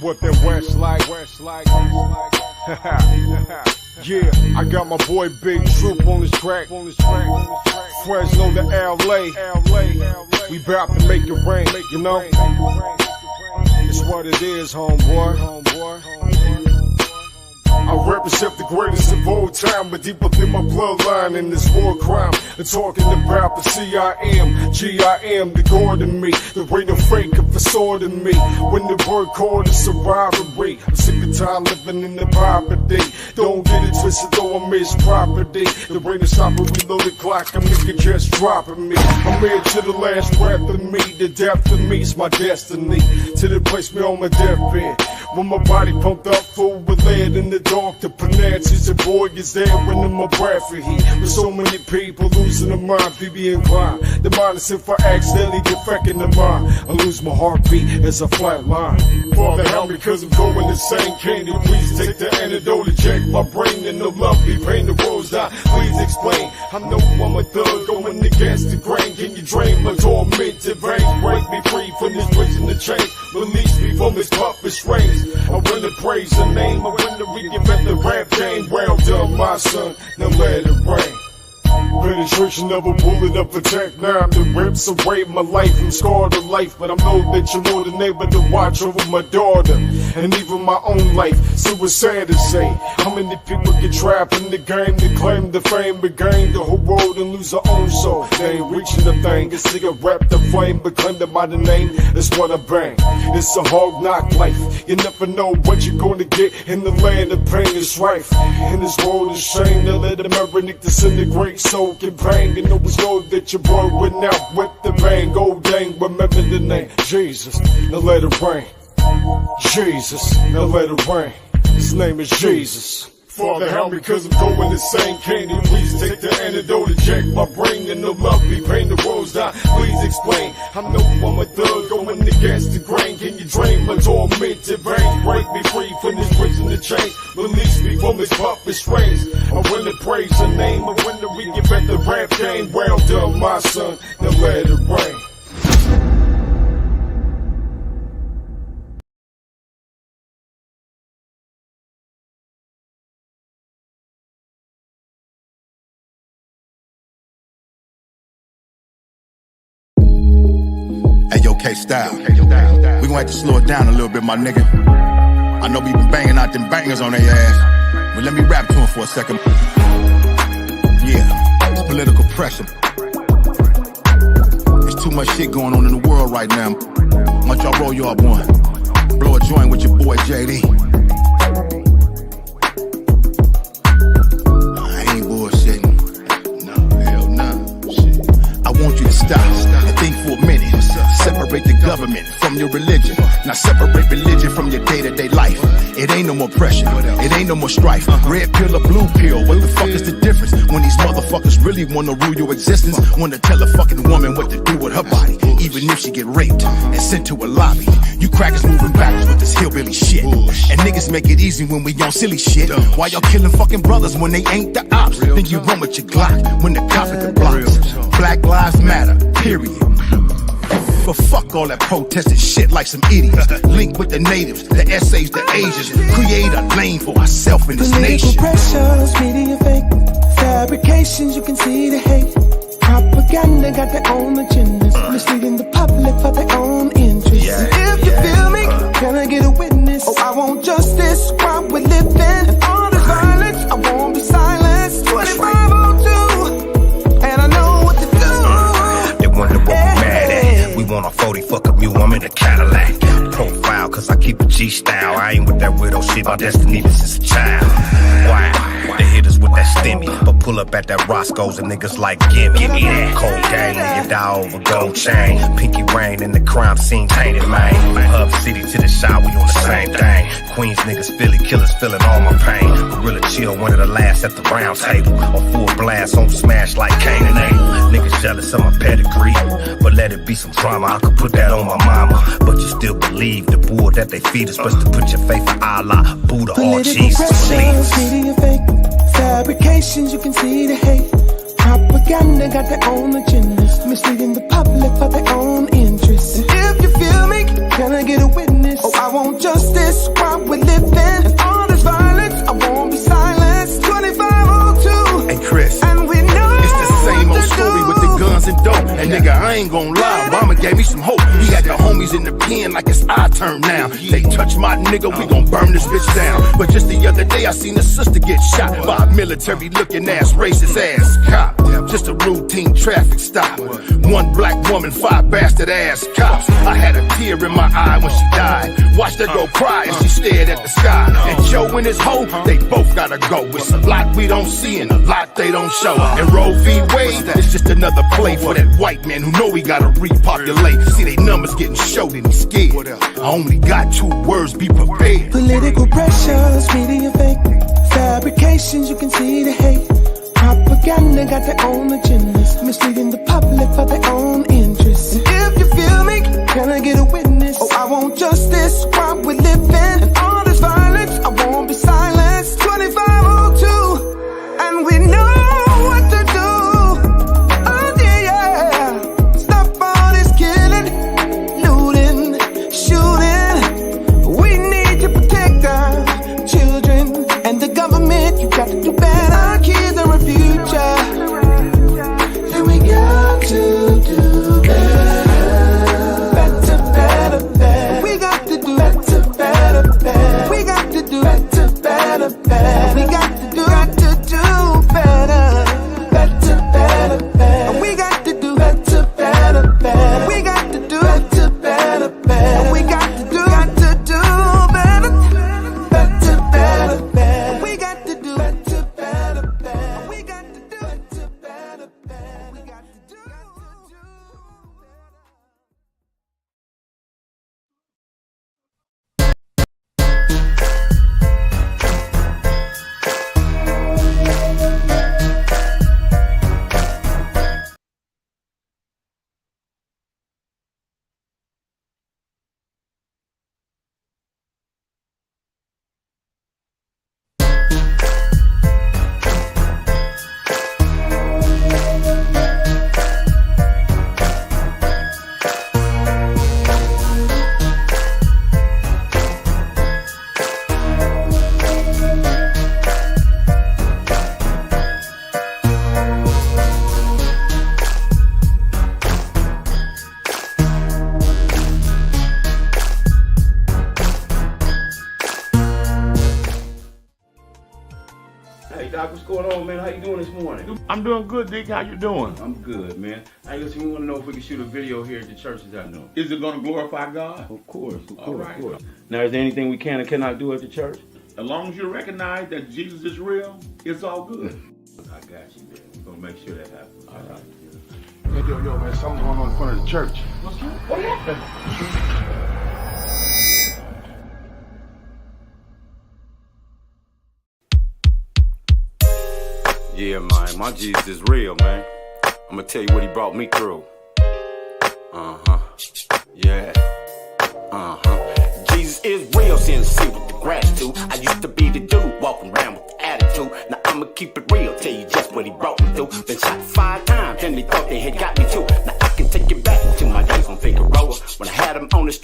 [SPEAKER 13] What that West like? Yeah, I got my boy Big Troop on this track. Fresno to LA. We bout to make it rain, you know? It's what it is, homeboy. I represent the greatest of all time, but deep within my bloodline in this war crime. I'm talking about the CIM, GIM, the God in me. There ain't no fake or facade in me. When the word called is survivalry, I'm sick of time living in the poverty. Don't get it twisted, though I miss property. There ain't a stopper, reload the clock, a nigga just dropping me. I'm here to the last breath of me, the depth of me is my destiny. Till they place me on my deathbed. When my body pumped up full with lead in the dark, the pronounces the boy is there when my breath for heat. With so many people losing their mind, be inclined. The mind is if I accidentally get back in the mind. I lose my heartbeat as a flat line. Father help me cause I'm going insane. Can you please take the antidote to check my brain and the love be pain the roads down. Please explain. I know I'm a thug going against the grain. Can you drain my tormented veins? Break me free from this prison to change. Release me from this puppet reins. I wanna praise the name. I wanna reinvent the rap game. Well done, my son. Now let it rain. Penetration of a bullet of attack now that rips away my life. I'm scarred of life, but I know that you're more than able to watch over my daughter and even my own life. Suicide to say, how many people get trapped in the game to claim the fame, but gain the whole world and lose their own soul. They ain't reaching the thing. A cigarette the flame, but claim them by the name. That's what I bang. It's a hard knock life. You never know what you're gonna get in the land of pain is rife. In this world of shame, they let America disintegrate. So can pain, you know it's good that your boy went out with the bang. Oh dang, remember the name Jesus, now let it rain. Jesus, now let it rain. His name is Jesus. Father help me cause I'm going insane. Can you please take the antidote to check my brain and the love be pain the roads down. Please explain. I know I'm a thug going against the grain. Can you drain my tormented veins? Break me free from this prison to change. Release me from this puppet reins. I wanna praise your name. I wanna reinvent the rap game. Well done, my son. Now let it rain.
[SPEAKER 14] Hey, yo, K-Style. We gon' have to slow it down a little bit, my nigga. I know we been banging out them bangers on their ass, but let me rap to him for a second. Yeah, it's political pressure. There's too much shit going on in the world right now. Why don't y'all roll you up one? Blow a joint with your boy JD. I ain't bullshitting. No, hell no. Shit. I want you to stop and think for a minute. Separate the government from your religion. Now separate religion from your day-to-day life. It ain't no more pressure. It ain't no more strife. Red pill or blue pill. What the fuck is the difference? When these motherfuckers really wanna rule your existence. Wanna tell a fucking woman what to do with her body. Even if she get raped and sent to a lobby. You crackers moving backwards with this hillbilly shit. And niggas make it easy when we on silly shit. Why y'all killing fucking brothers when they ain't the ops? Then you run with your Glock when the cop at the blocks. Black lives matter, period. But fuck all that protesting shit like some idiots. Link with the natives, the essays, the Asians. Create a lane for ourselves in this nation.
[SPEAKER 15] Pressures, media fake, fabrications, you can see the hate. Propaganda got their own agendas, misleading the public for their own interests. If you feel me, can I get a witness? Oh, I want justice while we're living. And all this violence, I won't be silenced. 2502, and I know what to do.
[SPEAKER 16] They wonder what we mad at. We want a 40 fuck a mule, I'm in a Cadillac. Profile, cause I keep a G-style. I ain't with that weirdo shit, my destiny been since a child. Wow, they hit us with that stimmy, but pull up at that Roscoe's and niggas like, give me that. Cold game, nigga die over gold chain. Pinky rain in the crime scene, tainted man. Hub City to the shop, we on the same thing. Queens niggas, Philly killers, feeling all my pain. Gorilla Chill, one of the last at the round table. On full blast, on smash like Cain and Abel. Niggas jealous of my pedigree, but let it be some drama. I could put that on my mama, but you still believe the bull that they feed us. Best to put your faith in Allah, Buddha, or Jesus.
[SPEAKER 15] Media fake, fabrications, you can see the hate. Propaganda got their own agendas, misleading the public for their own interests. And if you feel me, can I get a witness? Oh, I want justice while we're living. And all this violence, I won't be silenced. 2502.
[SPEAKER 14] Hey Chris,
[SPEAKER 15] and we know
[SPEAKER 14] it's the same old story with the guns and dope. And nigga, I ain't gon' lie, Obama gave me some hope. He had the homies in the pen like it's our turn now. They touch my nigga, we gon' burn this bitch down. But just the other day I seen a sister get shot by a military looking ass, racist ass cop. Just a routine traffic stop. One black woman, 5 bastard ass cops. I had a tear in my eye when she died. Watched her go cry as she stared at the sky. And Joe and his hoe, they both gotta go. It's a lot we don't see and a lot they don't show. And Roe v. Wade, it's just another play for that white man who know he gotta repopulate. See they numbers getting showed and he's scared. I only got 2 words, be prepared.
[SPEAKER 15] Political pressures, media fake, fabrications, you can see the hate. Propaganda got their own agendas, misleading the public for their own interests. And if you feel me, can I get a witness? Oh, I want justice while we're living. And all this violence, I won't be silenced. 2502, and we know what to do. Oh yeah, stop all this killing, looting, shooting. We need to protect our children and the government. You got to do better. Our kids are a future, and we got to do better. Better, better, better. We got to do better, better, better. We got to do better, better, better. We got to do better. Better, better, better. We got to do better, better, better. We got to do better, better, better. We got to do better. Better, better, better. We got to do better, better, better. We got to do better, better, better. We got to do.
[SPEAKER 4] Hey Doc, what's going on, man? How you doing this morning?
[SPEAKER 17] I'm doing good, Dick. How you doing?
[SPEAKER 4] I'm good, man. Hey, listen, we want to know if we can shoot a video here at the churches I know.
[SPEAKER 17] Is it going to glorify God?
[SPEAKER 4] Of course,
[SPEAKER 17] All right.
[SPEAKER 4] of course. Now, is there anything we can and cannot do at the church?
[SPEAKER 17] As long as you recognize that Jesus is real, it's all good.
[SPEAKER 4] I got you, man. We're going to make sure that happens.
[SPEAKER 17] All right.
[SPEAKER 14] Hey, yo, man, something going on in front of the church.
[SPEAKER 17] What happened?
[SPEAKER 18] Yeah, man, my Jesus is real, man. I'm gonna tell you what he brought me through. Yeah. Jesus is real, sincere with the gratitude. I used to be the dude walking around with the attitude. Now I'ma keep it real, tell you just what he brought me through. Been shot 5 times and they thought they had got me too. Now I can take you back to my days on Figaro.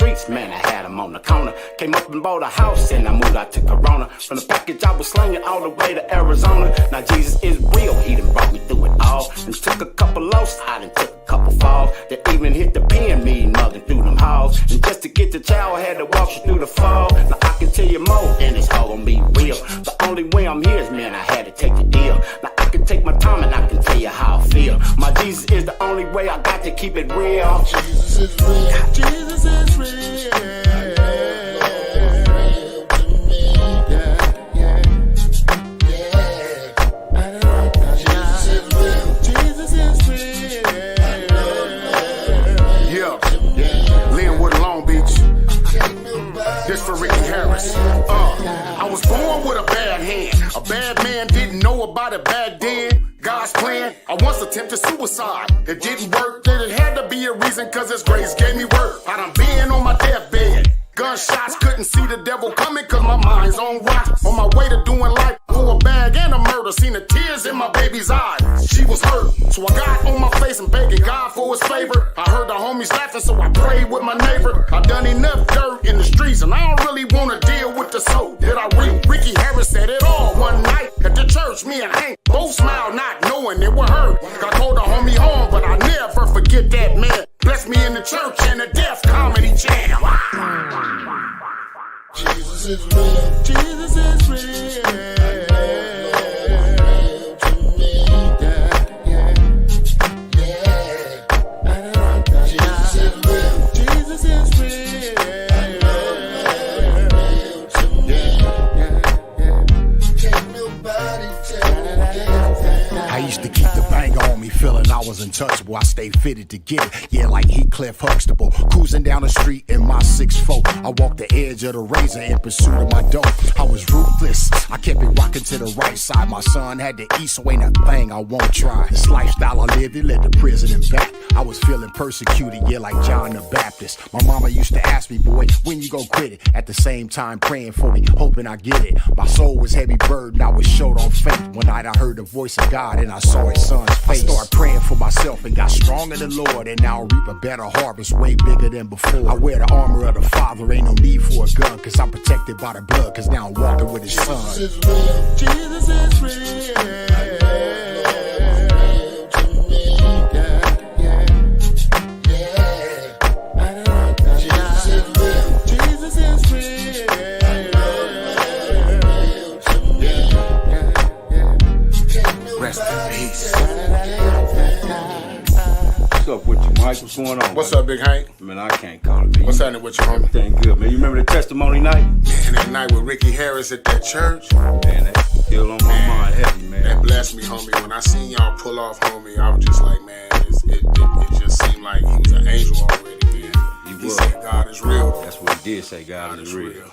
[SPEAKER 18] streets, man, I had them on the corner. Came up and bought a house and I moved out to Corona. From the package I was slinging all the way to Arizona. Now Jesus is real, he done brought me through it all. And took a couple lows, I done took a couple falls. That even hit the pen, me mugging through them halls. And just to get the child, I had to walk you through the fall. Now I can tell you more, and it's all gonna be real. The only way I'm here is, man, I had to take the deal. Now I can take my time and I can tell you how I feel. My Jesus is the only way, I got to keep it real.
[SPEAKER 1] Jesus is real. Jesus is real.
[SPEAKER 14] This for Ricky Harris. I was born with a bad hand. A bad man didn't know about it back then. God's plan, I once attempted suicide. It didn't work, then it had to be a reason, cause his grace gave me work. I done been on my deathbed. Gunshots, couldn't see the devil coming cause my mind's on rock. On my way to doing life for a bag and a murder. Seen the tears in my baby's eyes. She was hurt, so I got on my face and begging God for his favor. I heard the homies laughing, so I prayed with my neighbor. I done enough dirt in the streets and I don't really wanna deal with the soul that I reap. Ricky Harris said it all one night at the church. Me and Hank both smiled, not knowing it would hurt. I called the homie home, but I never forget that man. Bless me in the church and the Death Comedy Jam.
[SPEAKER 1] Jesus is real. Jesus is real.
[SPEAKER 14] I used to keep the banger on me, feeling I was untouchable. I stayed fitted to get it, yeah, like Heathcliff Huxtable. Cruising down the street in my 6'4". I walked the edge of the razor in pursuit of my dough. I was ruthless, I kept it rocking to the right side. My son had to eat, so ain't a thing I won't try. This lifestyle I lived, it led to prison and back. I was feeling persecuted, yeah, like John the Baptist. My mama used to ask me, boy, when you gon' quit it? At the same time praying for me, hoping I get it. My soul was heavy burden, I was short on faith. One night I heard the voice of God and I saw his son's face. I started praying for myself and got strong in the Lord. And now I reap a better harvest, way bigger than before. I wear the armor of the Father, ain't no need for a gun. Cause I'm protected by the blood, cause now I'm walking with his son.
[SPEAKER 1] Jesus is real. Jesus is real.
[SPEAKER 14] Rest in peace.
[SPEAKER 19] What's up with you, Mike? What's going on?
[SPEAKER 14] What's up, Big Hank?
[SPEAKER 19] Man, I can't call it, man.
[SPEAKER 14] What's happening with you, homie?
[SPEAKER 19] Everything good, man. You remember the testimony night?
[SPEAKER 14] Man, that night with Ricky Harris at that church.
[SPEAKER 19] Man, that still on my mind heavy, man.
[SPEAKER 14] That blessed me, homie. When I seen y'all pull off, homie, I was just like, man, it just seemed like he was an angel already, man.
[SPEAKER 19] He
[SPEAKER 14] said God is real.
[SPEAKER 19] That's what he did say, God is real.